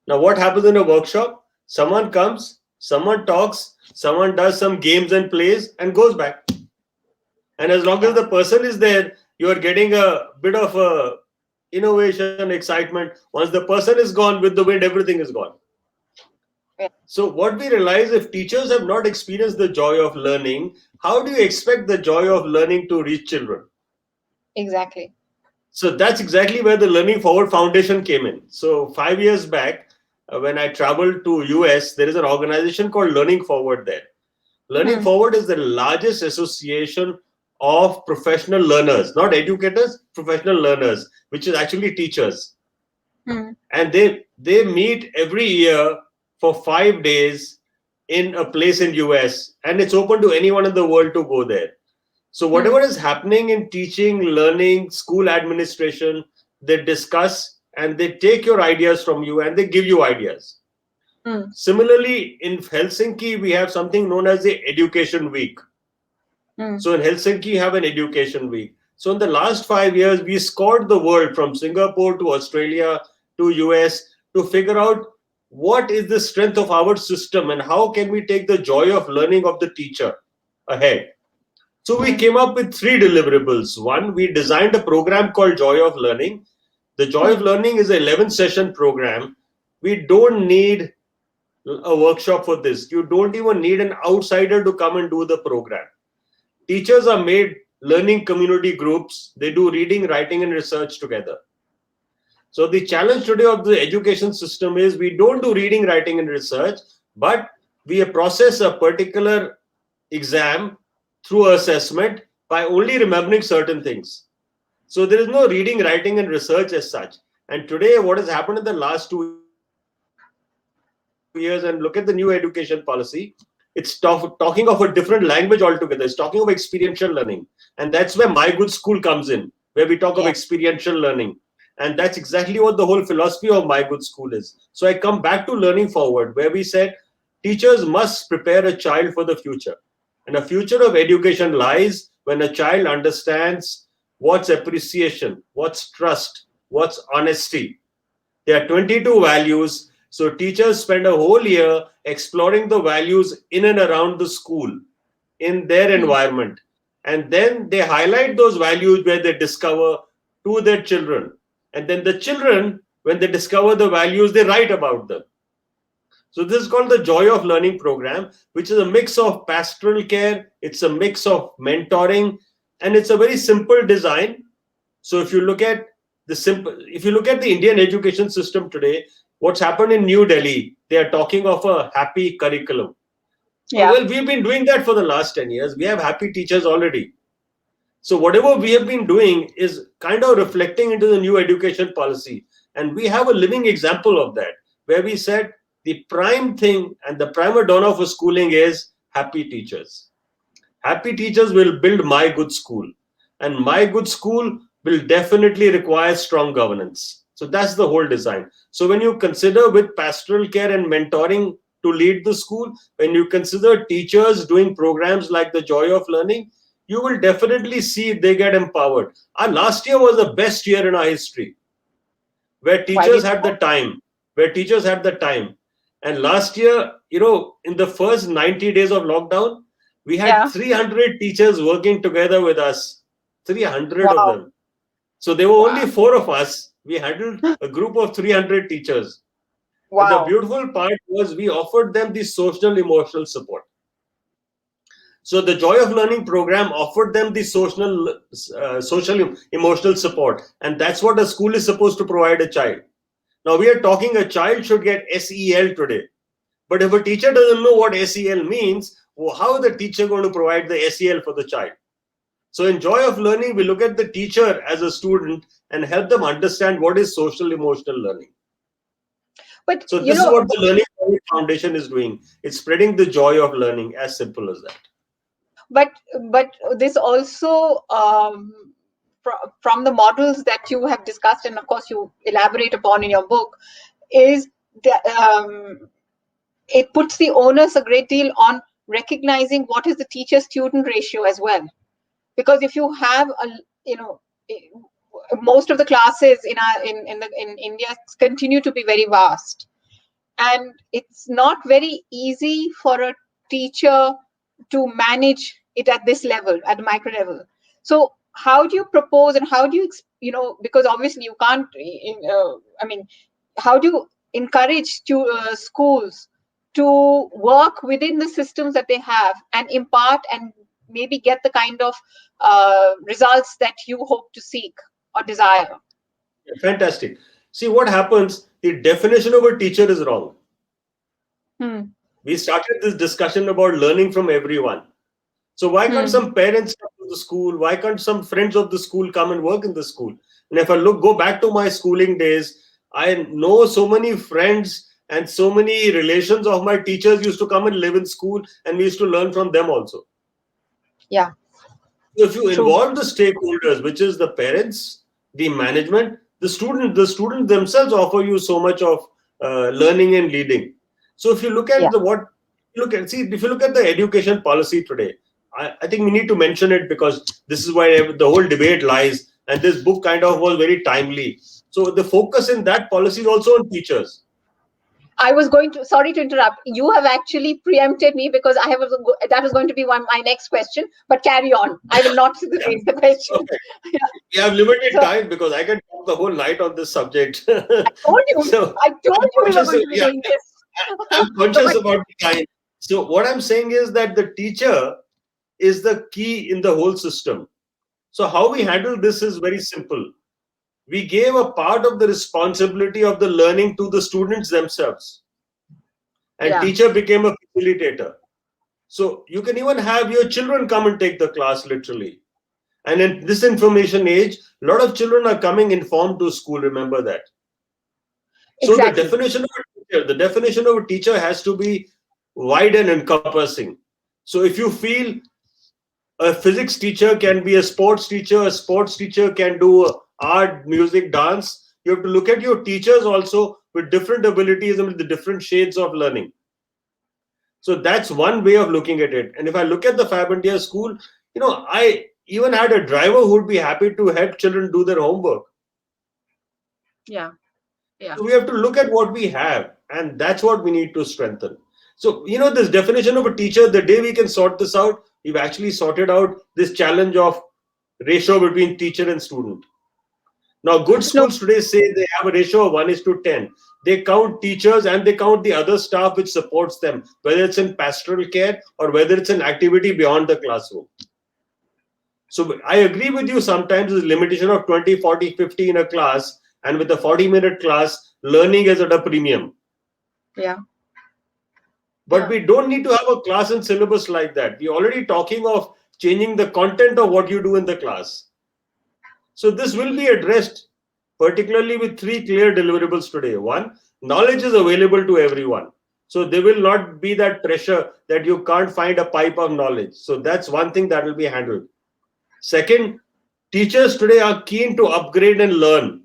[SPEAKER 2] Now, what happens in a workshop? Someone comes, someone talks, someone does some games and plays and goes back. And as long as
[SPEAKER 1] Yeah.
[SPEAKER 2] the person is there, you are getting a bit of a innovation, excitement. Once the person is gone, with the wind, everything is gone.
[SPEAKER 1] Yeah.
[SPEAKER 2] So what we realize, if teachers have not experienced the joy of learning, how do you expect the joy of learning to reach children?
[SPEAKER 1] Exactly.
[SPEAKER 2] So that's exactly where the Learning Forward Foundation came in. So 5 years back, when I traveled to US, there is an organization called Learning Forward there. Learning
[SPEAKER 1] Hmm.
[SPEAKER 2] Forward is the largest association of professional learners, not educators, professional learners, which is actually teachers.
[SPEAKER 1] Hmm.
[SPEAKER 2] And they meet every year for 5 days in a place in US, and it's open to anyone in the world to go there. So
[SPEAKER 1] Hmm.
[SPEAKER 2] whatever is happening in teaching, learning, school administration, they discuss and they take your ideas from you and they give you ideas.
[SPEAKER 1] Hmm.
[SPEAKER 2] Similarly, in Helsinki, we have something known as the Education Week.
[SPEAKER 1] Hmm.
[SPEAKER 2] So in Helsinki, you have an Education Week. So in the last 5 years, we scoured the world from Singapore to Australia to US to figure out what is the strength of our system and how can we take the joy of learning of the teacher ahead. So we
[SPEAKER 1] Hmm.
[SPEAKER 2] came up with 3 deliverables. One, we designed a program called Joy of Learning. The Joy of
[SPEAKER 1] Hmm.
[SPEAKER 2] Learning is an 11 session program. We don't need a workshop for this. You don't even need an outsider to come and do the program. Teachers are made learning community groups. They do reading, writing, and research together. So the challenge today of the education system is we don't do reading, writing, and research, but we process a particular exam through assessment by only remembering certain things. So there is no reading, writing, and research as such. And today, what has happened in the last 2 years, and look at the new education policy, is that It's talking of a different language altogether. It's talking of experiential learning. And that's where My Good School comes in, where we talk of
[SPEAKER 1] Yeah.
[SPEAKER 2] experiential learning. And that's exactly what the whole philosophy of My Good School is. So I come back to learning forward, where we said teachers must prepare a child for the future. And a future of education lies when a child understands what's appreciation, what's trust, what's honesty. There are 22 values. So teachers spend a whole year exploring the values in and around the school, in their
[SPEAKER 1] Hmm.
[SPEAKER 2] environment. And then they highlight those values where they discover to their children. And then the children, when they discover the values, they write about them. So this is called the Joy of Learning program, which is a mix of pastoral care, it's a mix of mentoring, and it's a very simple design. So if you look at the Indian education system today, what's happened in New Delhi, they are talking of a happy curriculum.
[SPEAKER 1] Yeah.
[SPEAKER 2] Well, we've been doing that for the last 10 years. We have happy teachers already. So whatever we have been doing is kind of reflecting into the new education policy. And we have a living example of that, where we said the prime thing and the prima donna for schooling is happy teachers. Happy teachers will build My Good School. And My Good School will definitely require strong governance. So that's the whole design. So when you consider with pastoral care and mentoring to lead the school, when you consider teachers doing programs like the Joy of Learning, you will definitely see they get empowered. Our last year was the best year in our history, where
[SPEAKER 1] Why
[SPEAKER 2] teachers
[SPEAKER 1] did
[SPEAKER 2] had the time, where teachers had the time. And last year, in the first 90 days of lockdown, we had
[SPEAKER 1] Yeah.
[SPEAKER 2] 300 teachers working together with us, 300 of
[SPEAKER 1] Wow.
[SPEAKER 2] them. So there were only
[SPEAKER 1] Wow.
[SPEAKER 2] four of us. We handled a group of 300 teachers. And the
[SPEAKER 1] Wow.
[SPEAKER 2] beautiful part was we offered them the social emotional support. So the Joy of Learning program offered them the social emotional support, and that's what a school is supposed to provide a child. Now we are talking a child should get SEL today, but if a teacher doesn't know what SEL means, well, how is the teacher going to provide the SEL for the child? So in Joy of Learning, we look at the teacher as a student and help them understand what is social emotional learning.
[SPEAKER 1] But
[SPEAKER 2] So this is what the Learning Foundation is doing. It's spreading the joy of learning, as simple as that.
[SPEAKER 1] but but this also from the models that you have discussed, and of course you elaborate upon in your book, is that it puts the onus a great deal on recognizing what is the teacher student ratio as well, because if you have you know most of the classes in India continue to be very vast, and it's not very easy for a teacher to manage it at this level, at the micro level. So how do you propose, and how do you because obviously you can't I mean, how do you encourage schools to work within the systems that they have and impart and maybe get the kind of results that you hope to seek or desire?
[SPEAKER 2] Fantastic. See what happens, the definition of a teacher is wrong.
[SPEAKER 1] Hmm.
[SPEAKER 2] We started this discussion about learning from everyone. So why can't
[SPEAKER 1] Hmm.
[SPEAKER 2] some parents come to the school? Why can't some friends of the school come and work in the school? And if I go back to my schooling days, I know so many friends and so many relations of my teachers used to come and live in school, and we used to learn from them also.
[SPEAKER 1] Yeah.
[SPEAKER 2] So if you
[SPEAKER 1] True.
[SPEAKER 2] involve the stakeholders, which is the parents, the management, the students themselves offer you so much of learning and leading. So if you look
[SPEAKER 1] Yeah.
[SPEAKER 2] at if you look at the education policy today, I think we need to mention it because this is why the whole debate lies, and this book kind of was very timely. So the focus in that policy is also on teachers.
[SPEAKER 1] I was going to, sorry to interrupt. You have actually preempted me because that was going to be my next question. But carry on. I will not
[SPEAKER 2] Yeah.
[SPEAKER 1] raise the question.
[SPEAKER 2] Okay.
[SPEAKER 1] Yeah.
[SPEAKER 2] We have limited
[SPEAKER 1] So
[SPEAKER 2] time because I can talk the whole night on this subject.
[SPEAKER 1] told you,
[SPEAKER 2] So
[SPEAKER 1] I told
[SPEAKER 2] I'm
[SPEAKER 1] you we were
[SPEAKER 2] conscious
[SPEAKER 1] going
[SPEAKER 2] of,
[SPEAKER 1] to be
[SPEAKER 2] yeah,
[SPEAKER 1] doing this.
[SPEAKER 2] I'm
[SPEAKER 1] So,
[SPEAKER 2] conscious
[SPEAKER 1] but
[SPEAKER 2] about the time. So what I'm saying is that the teacher is the key in the whole system. So how we handle this is very simple. We gave a part of the responsibility of the learning to the students themselves, and
[SPEAKER 1] yeah,
[SPEAKER 2] teacher became a facilitator. So you can even have your children come and take the class literally. And in this information age, a lot of children are coming informed to school. Remember that. So
[SPEAKER 1] exactly.
[SPEAKER 2] the definition of a teacher has to be wide and encompassing. So if you feel a physics teacher can be a sports teacher can do art, music, dance, you have to look at your teachers also with different abilities and with the different shades of learning. So that's one way of looking at it. And if I look at the Fab India school, I even had a driver who would be happy to help children do their homework.
[SPEAKER 1] Yeah. Yeah.
[SPEAKER 2] So we have to look at what we have, and that's what we need to strengthen. So, this definition of a teacher, the day we can sort this out, we've actually sorted out this challenge of ratio between teacher and student. Now, good
[SPEAKER 1] No.
[SPEAKER 2] schools today say they have a ratio of 1:10. They count teachers and they count the other staff which supports them, whether it's in pastoral care or whether it's an activity beyond the classroom. So I agree with you, sometimes there's a limitation of 20, 40, 50 in a class, and with a 40-minute class, learning is at a premium.
[SPEAKER 1] Yeah.
[SPEAKER 2] But we don't need to have a class and syllabus like that. We're already talking of changing the content of what you do in the class. So this will be addressed, particularly with 3 clear deliverables today. One, knowledge is available to everyone. So there will not be that pressure that you can't find a pipe of knowledge. So that's one thing that will be handled. Second, teachers today are keen to upgrade and learn,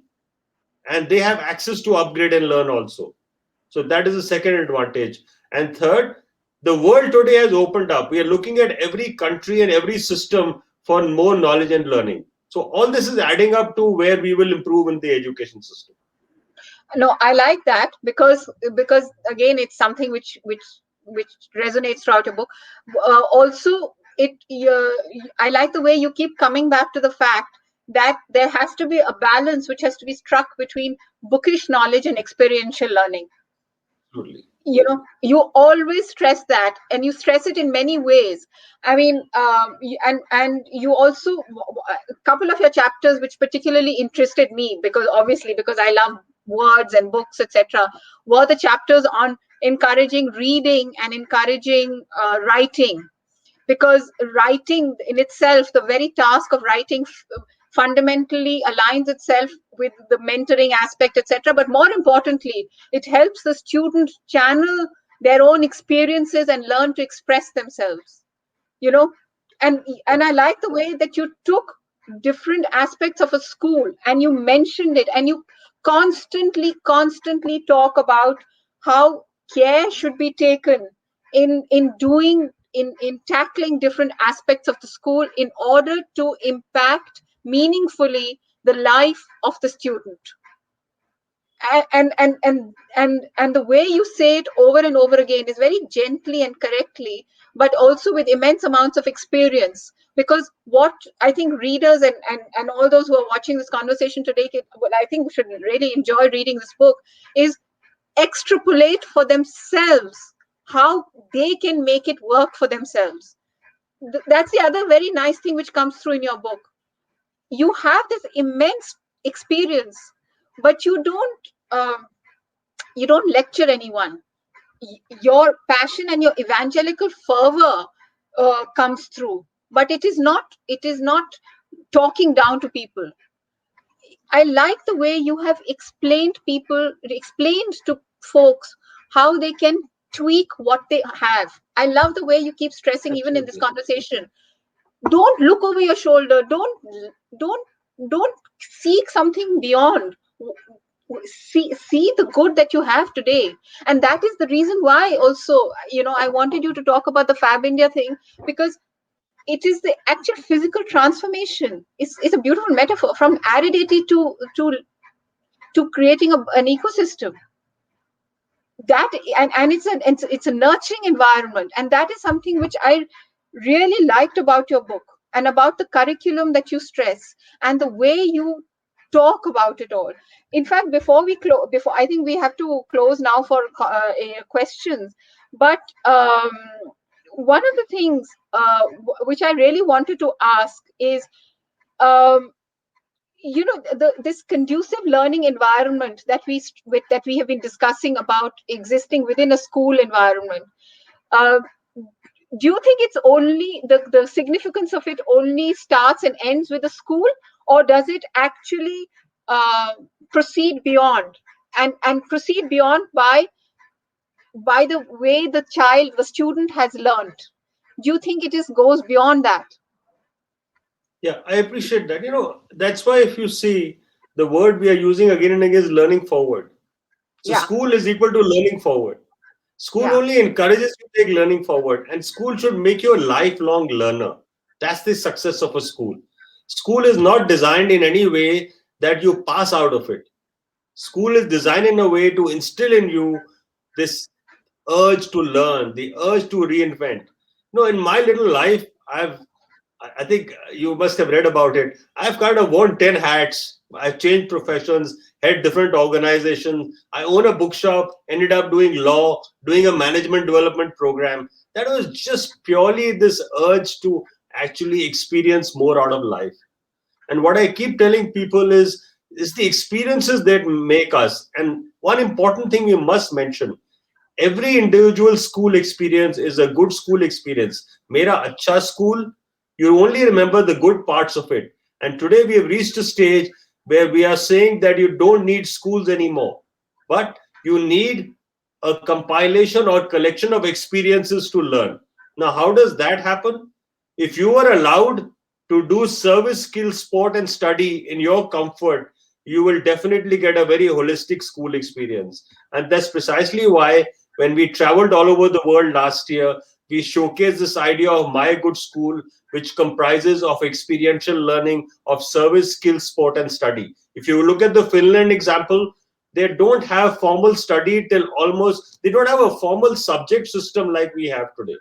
[SPEAKER 2] and they have access to upgrade and learn also. So that is the second advantage. And third, the world today has opened up. We are looking at every country and every system for more knowledge and learning. So all this is adding up to where we will improve in the education system.
[SPEAKER 1] No, I like that because again, it's something which resonates throughout your book. Also, I like the way you keep coming back to the fact that there has to be a balance which has to be struck between bookish knowledge and experiential learning.
[SPEAKER 2] Absolutely.
[SPEAKER 1] You always stress that, and you stress it in many ways. I mean, and you also, a couple of your chapters which particularly interested me, because I love words and books, etc., were the chapters on encouraging reading and encouraging writing, because writing in itself, the very task of writing, fundamentally aligns itself with the mentoring aspect, etc. But more importantly, it helps the student channel their own experiences and learn to express themselves. You know, and I like the way that you took different aspects of a school and you mentioned it, and you constantly talk about how care should be taken in tackling different aspects of the school in order to impact meaningfully the life of the student. And the way you say it over and over again is very gently and correctly, but also with immense amounts of experience. Because what I think readers and all those who are watching this conversation today, what I think should really enjoy reading this book, is extrapolate for themselves how they can make it work for themselves. That's the other very nice thing which comes through in your book. You have this immense experience, but you don't lecture anyone. Your passion and your evangelical fervor comes through, but it is not talking down to people. I like the way you have explained to folks how they can tweak what they have. I love the way you keep stressing, even in this
[SPEAKER 2] Absolutely.
[SPEAKER 1] conversation, don't look over your shoulder, don't seek something beyond. See the good that you have today. And that is the reason why also, I wanted you to talk about the Fab India thing, because it is the actual physical transformation. It's a beautiful metaphor, from aridity to creating an ecosystem. That and it's a nurturing environment, and that is something which I really liked about your book, and about the curriculum that you stress, and the way you talk about it all. In fact, before I think we have to close now for questions, but one of the things which I really wanted to ask is, um, this conducive learning environment that we have been discussing about existing within a school environment. uh, do you think it's only the significance of it only starts and ends with the school, or does it actually proceed beyond, and proceed beyond by by the way the student has learned? Do you think it is goes beyond that?
[SPEAKER 2] Yeah, I appreciate that. That's why if you see the word we are using again and again is learning forward. So
[SPEAKER 1] Yeah,
[SPEAKER 2] school is equal to learning forward. School
[SPEAKER 1] yeah.
[SPEAKER 2] only encourages you to take learning forward, and school should make you a lifelong learner. That's the success of a school. School is not designed in any way that you pass out of it. School is designed in a way to instill in you this urge to learn, the urge to reinvent. In my little life, I think you must have read about it. I've kind of worn 10 hats. I've changed professions, had different organizations. I own a bookshop, ended up doing law, doing a management development program. That was just purely this urge to actually experience more out of life. And what I keep telling people is the experiences that make us. And one important thing we must mention, every individual school experience is a good school experience. Mera acha school, you only remember the good parts of it. And today we have reached a stage where we are saying that you don't need schools anymore, but you need a compilation or collection of experiences to learn. Now, how does that happen? If you are allowed to do service, skill, sport, and study in your comfort, you will definitely get a very holistic school experience. And that's precisely why when we traveled all over the world last year, we showcased this idea of My Good School, which comprises of experiential learning of service, skill, sport, and study. If you look at the Finland example, they don't have formal study till almost, they don't have a formal subject system like we have today.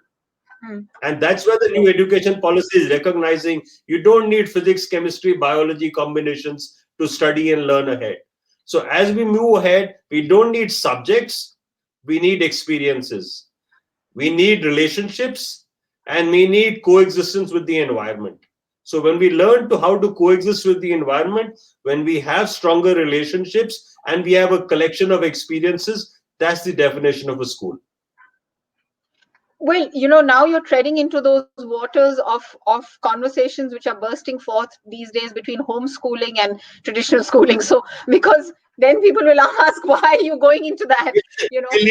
[SPEAKER 1] Hmm.
[SPEAKER 2] And that's where the new education policy is recognizing you don't need physics, chemistry, biology combinations to study and learn ahead. So as we move ahead, we don't need subjects, we need experiences, we need relationships, and we need coexistence with the environment. So when we learn to how to coexist with the environment, when we have stronger relationships and we have a collection of experiences, that's the definition of a school.
[SPEAKER 1] Well, now you're treading into those waters of conversations which are bursting forth these days between homeschooling and traditional schooling. So, because then people will ask, why are you going into that? You know,
[SPEAKER 2] We'll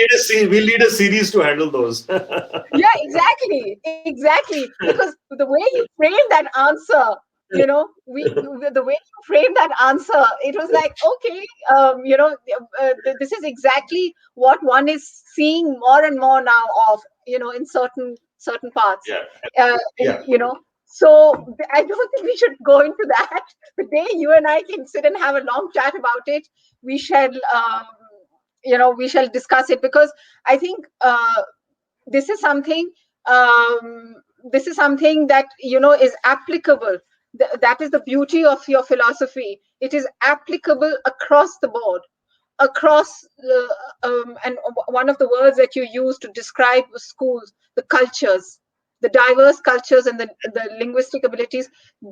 [SPEAKER 2] need a series to handle those.
[SPEAKER 1] yeah, exactly. Because the way you frame that answer, the way you frame that answer, it was like, okay, this is exactly what one is seeing more and more now of, in certain parts,
[SPEAKER 2] Yeah,
[SPEAKER 1] and,
[SPEAKER 2] yeah.
[SPEAKER 1] so I don't think we should go into that. The day you and I can sit and have a long chat about it, we shall, we shall discuss it, because I think this is something um, this is something that is applicable. That is the beauty of your philosophy. It is applicable across the board, across and one of the words that you use to describe schools, the cultures, the diverse cultures, and the linguistic abilities.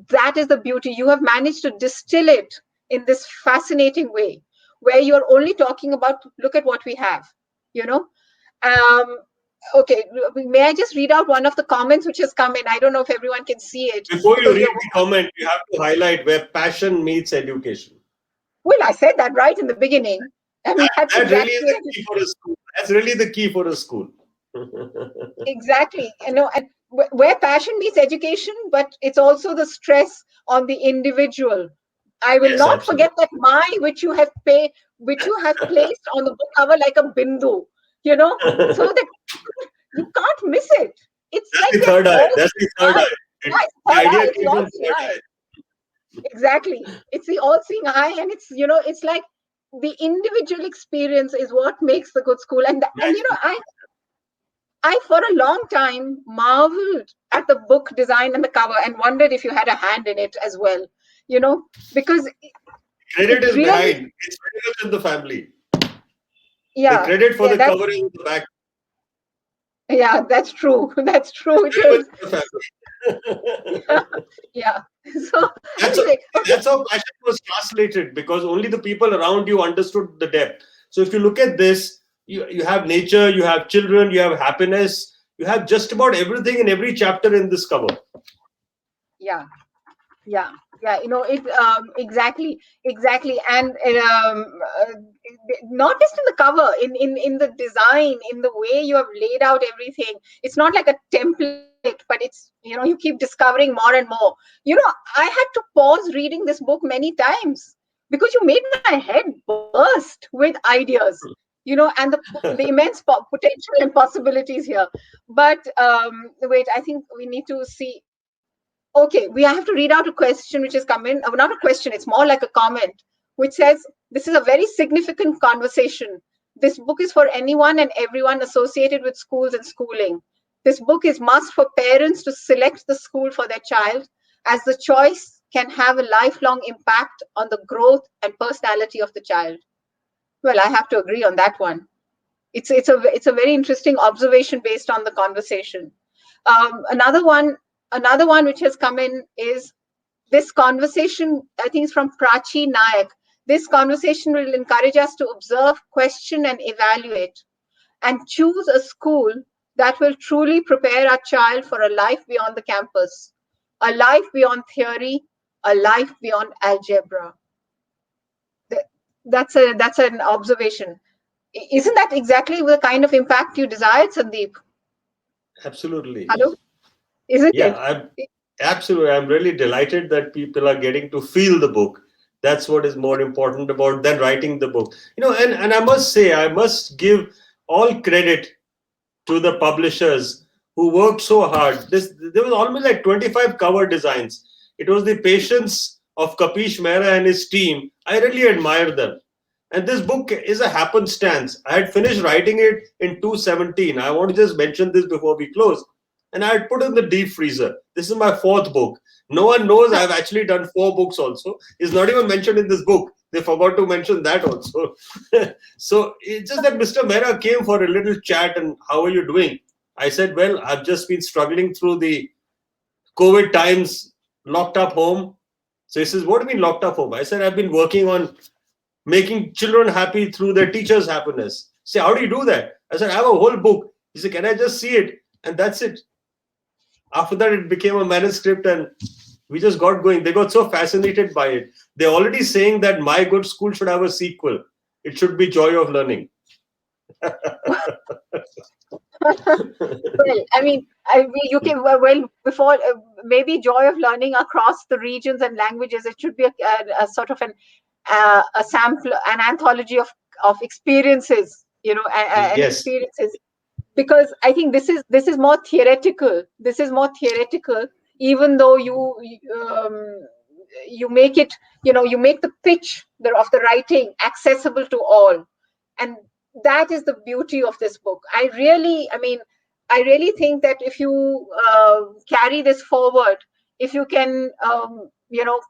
[SPEAKER 1] That is the beauty. You have managed to distill it in this fascinating way, where you're only talking about, look at what we have, you know um, okay, may I just read out one of the comments which has come in? I don't know if everyone can see it,
[SPEAKER 2] Before you
[SPEAKER 1] because
[SPEAKER 2] read the comment, you have to highlight where passion meets education.
[SPEAKER 1] well, I said that right in the beginning. I mean, that's
[SPEAKER 2] That really is
[SPEAKER 1] exactly
[SPEAKER 2] the key for a school. That's really the key for a school.
[SPEAKER 1] exactly. And where passion meets education, but it's also the stress on the individual. I will
[SPEAKER 2] Yes,
[SPEAKER 1] not
[SPEAKER 2] absolutely.
[SPEAKER 1] forget that my which you have placed on the book cover like a bindu, so
[SPEAKER 2] That's
[SPEAKER 1] that you can't miss it. It's like
[SPEAKER 2] the
[SPEAKER 1] they're
[SPEAKER 2] third eye.
[SPEAKER 1] all
[SPEAKER 2] That's the
[SPEAKER 1] seeing
[SPEAKER 2] third
[SPEAKER 1] eye.
[SPEAKER 2] eye.
[SPEAKER 1] Yeah, it's
[SPEAKER 2] The
[SPEAKER 1] third
[SPEAKER 2] idea
[SPEAKER 1] eye. It's the
[SPEAKER 2] came from
[SPEAKER 1] all-seeing
[SPEAKER 2] third
[SPEAKER 1] eye.
[SPEAKER 2] eye.
[SPEAKER 1] Exactly. It's the all-seeing eye, and it's like the individual experience is what makes the good school. And
[SPEAKER 2] Magical.
[SPEAKER 1] I for a long time marveled at the book design and the cover and wondered if you had a hand in it as well. Because
[SPEAKER 2] Credit
[SPEAKER 1] it
[SPEAKER 2] is
[SPEAKER 1] really,
[SPEAKER 2] behind. It's very much in the family. The
[SPEAKER 1] yeah,
[SPEAKER 2] credit for
[SPEAKER 1] yeah,
[SPEAKER 2] the cover is in the back.
[SPEAKER 1] yeah, that's true. That's true. It
[SPEAKER 2] It's very much
[SPEAKER 1] is.
[SPEAKER 2] in the
[SPEAKER 1] Yeah,
[SPEAKER 2] family.
[SPEAKER 1] yeah. So
[SPEAKER 2] That's how,
[SPEAKER 1] anyway, okay.
[SPEAKER 2] that's how passion was translated, because only the people around you understood the depth. So if you look at this, you have nature, you have children, you have happiness, you have just about everything in every chapter in this cover.
[SPEAKER 1] Yeah, Yeah, yeah, it exactly, and not just in the cover, in the design, in the way you have laid out everything. It's not like a template, but it's, you keep discovering more and more. I had to pause reading this book many times because you made my head burst with ideas, and the immense potential and possibilities here. But wait, I think we need to see. Okay, we have to read out a question which has come in. Not a question, it's more like a comment, which says, "This is a very significant conversation. This book is for anyone and everyone associated with schools and schooling. This book is must for parents to select the school for their child, as the choice can have a lifelong impact on the growth and personality of the child." Well, I have to agree on that one. It's a very interesting observation based on the conversation. Another one which has come in is this conversation. I think it's from Prachi Nayak. This conversation will encourage us to observe, question, and evaluate, and choose a school that will truly prepare our child for a life beyond the campus, a life beyond theory, a life beyond algebra. That's an observation. Isn't that exactly the kind of impact you desired, Sandeep?
[SPEAKER 2] Absolutely.
[SPEAKER 1] Hello? Isn't
[SPEAKER 2] Yeah,
[SPEAKER 1] it?
[SPEAKER 2] absolutely. I'm really delighted that people are getting to feel the book. That's what is more important about than writing the book. And I must say, I must give all credit to the publishers who worked so hard. There was almost like 25 cover designs. It was the patience of Kapish Mehra and his team. I really admire them. And this book is a happenstance. I had finished writing it in 2017. I want to just mention this before we close. And I had put in the deep freezer. This is my fourth book. No one knows I've actually done four books also. It's not even mentioned in this book. They forgot to mention that also. So it's just that Mr. Mehra came for a little chat and how are you doing? I said, well, I've just been struggling through the COVID times, locked up home. So he says, what do you mean locked up home? I said, I've been working on making children happy through their teachers' happiness. Say, how do you do that? I said, I have a whole book. He said, can I just see it? And that's it. After that, it became a manuscript and we just got going. They got so fascinated by it. They're already saying that My Good School should have a sequel. It should be Joy of Learning.
[SPEAKER 1] Well, I mean, you can, before, maybe Joy of Learning across the regions and languages. It should be a sort of a sample, an anthology of experiences, and
[SPEAKER 2] Yes.
[SPEAKER 1] experiences. Because I think this is more theoretical. This is more theoretical, even though you make it, you make the pitch of the writing accessible to all, and that is the beauty of this book. I really think that if you carry this forward, if you can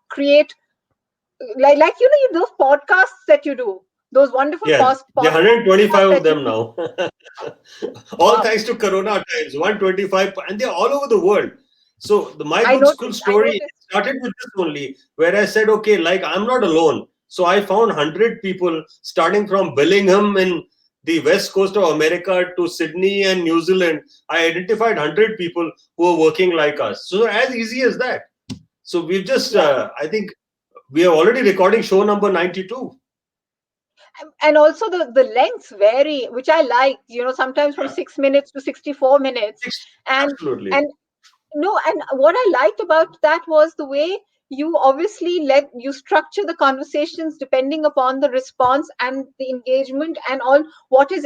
[SPEAKER 1] create, like those podcasts that you do, those wonderful
[SPEAKER 2] Yeah. There are
[SPEAKER 1] podcasts
[SPEAKER 2] 125 of
[SPEAKER 1] that you
[SPEAKER 2] them now. All
[SPEAKER 1] wow.
[SPEAKER 2] thanks to Corona times, 125, and they're all over the world. So the My
[SPEAKER 1] I
[SPEAKER 2] Good School
[SPEAKER 1] noticed. I
[SPEAKER 2] story
[SPEAKER 1] noticed.
[SPEAKER 2] started with this only, where I said, okay, like I'm not alone. So I found 100 people starting from Bellingham in the west coast of America to Sydney and New Zealand. I identified 100 people who are working like us. So as easy as that. So we've just,
[SPEAKER 1] Yeah.
[SPEAKER 2] I think we are already recording show number 92.
[SPEAKER 1] And also the lengths vary, which I like, sometimes from 6 minutes to 64 minutes. and
[SPEAKER 2] Absolutely.
[SPEAKER 1] and no, and what I liked about that was the way you obviously let you structure the conversations depending upon the response and the engagement and all what is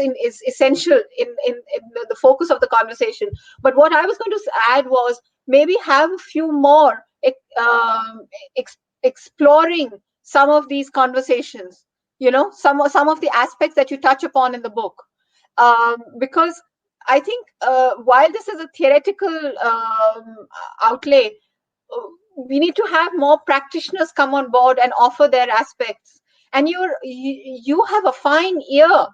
[SPEAKER 1] essential in the focus of the conversation. But what I was going to add was maybe have a few more exploring some of these conversations, some of the aspects that you touch upon in the book, because I think while this is a theoretical outlay, uh, we need to have more practitioners come on board and offer their aspects. And you have a fine ear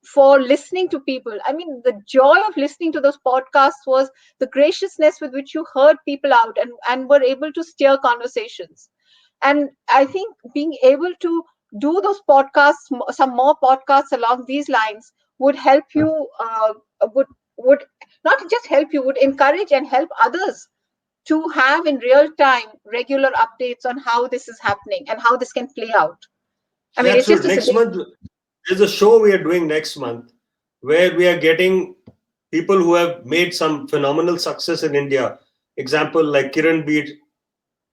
[SPEAKER 1] for listening to people. I mean, the joy of listening to those podcasts was the graciousness with which you heard people out and were able to steer conversations. And I think being able to do those podcasts, some more podcasts along these lines, would help you, would not just help you, would encourage and help others to have in real time regular updates on how this is happening and how this can play out. I mean, it's just
[SPEAKER 2] Absolutely.
[SPEAKER 1] a
[SPEAKER 2] Next month, there's a show we are doing next month where we are getting people who have made some phenomenal success in India. Example like Kiran Beat,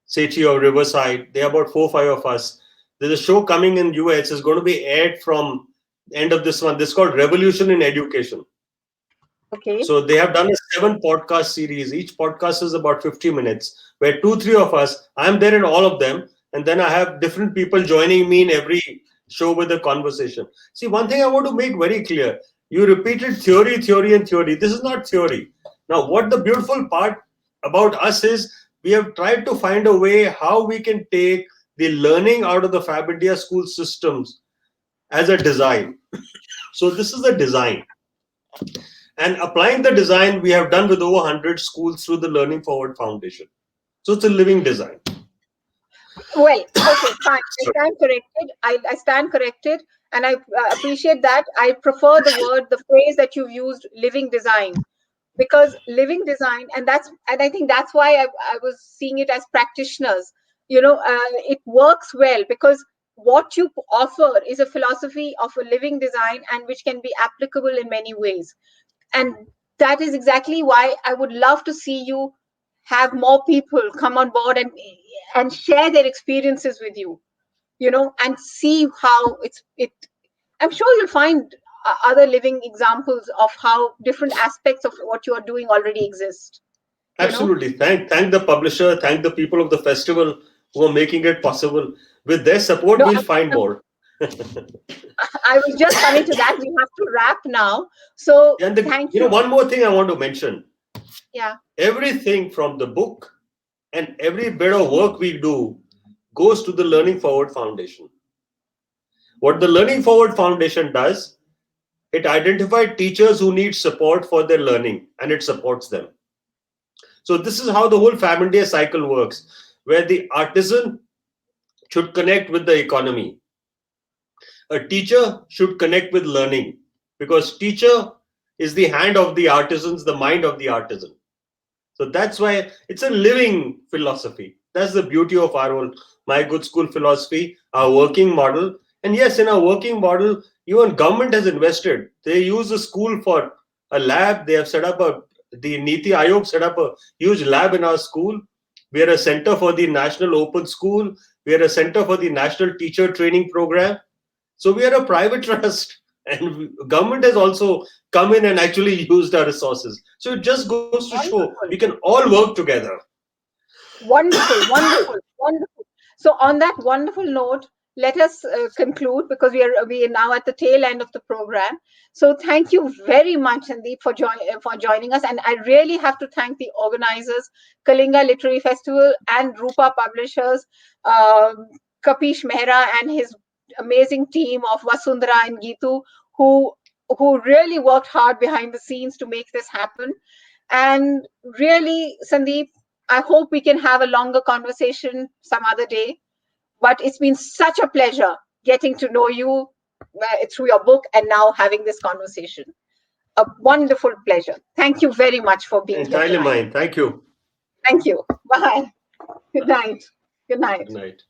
[SPEAKER 2] Sethi of Riverside. There are about 4 or 5 of us. There's a show coming in US. It's going to be aired from end of this month. This is called Revolution in Education.
[SPEAKER 1] okay.
[SPEAKER 2] So they have done a 7 podcast series. Each podcast is about 50 minutes, where 2, 3 of us, I'm there in all of them. And then I have different people joining me in every show with a conversation. See, one thing I want to make very clear. You repeated theory, theory, and theory. This is not theory. Now, what the beautiful part about us is we have tried to find a way how we can take the learning out of the Fab India school systems as a design. So this is a design. And applying the design we have done with over 100 schools through the Learning Forward Foundation. So it's a living design.
[SPEAKER 1] Well, okay, fine. I stand corrected. I stand corrected, and I appreciate that. I prefer the phrase that you've used, living design, because living design, and I think that's why I was seeing it as practitioners. It works well because what you offer is a philosophy of a living design and which can be applicable in many ways. And that is exactly why I would love to see you have more people come on board and share their experiences with you, and see how I'm sure you'll find other living examples of how different aspects of what you are doing already exist.
[SPEAKER 2] Absolutely. Thank the publisher, thank the people of the festival who are making it possible. With their support,
[SPEAKER 1] No,
[SPEAKER 2] we'll find more.
[SPEAKER 1] I was just coming to that. We have to wrap now. So
[SPEAKER 2] And
[SPEAKER 1] thank you.
[SPEAKER 2] one more thing I want to mention.
[SPEAKER 1] Yeah.
[SPEAKER 2] Everything from the book and every bit of work we do goes to the Learning Forward Foundation. What the Learning Forward Foundation does, it identifies teachers who need support for their learning and it supports them. So this is how the whole Fab India cycle works, where the artisan should connect with the economy. A teacher should connect with learning because teacher is the hand of the artisans, the mind of the artisan. So that's why it's a living philosophy. That's the beauty of our whole My Good School philosophy, our working model. And yes, in our working model, even government has invested. They use the school for a lab. They have set up the Niti Aayog set up a huge lab in our school. We are a center for the National Open School. We are a center for the National Teacher Training Program. So we are a private trust, and government has also come in and actually used our resources. So it just goes to show we can all work together.
[SPEAKER 1] Wonderful, wonderful, wonderful. So on that wonderful note, let us conclude because we are now at the tail end of the program. So thank you very much, Sandeep, for joining us. And I really have to thank the organizers, Kalinga Literary Festival and Rupa Publishers, Kapish Mehra and his amazing team of Vasundhara and Geetu, who really worked hard behind the scenes to make this happen. And really, Sandeep, I hope we can have a longer conversation some other day. But it's been such a pleasure getting to know you through your book and now having this conversation. A wonderful pleasure. Thank you very much for being here
[SPEAKER 2] Entirely
[SPEAKER 1] tonight.
[SPEAKER 2] mine. Thank you.
[SPEAKER 1] Thank you. Bye. Good night. Good night.
[SPEAKER 2] Good night.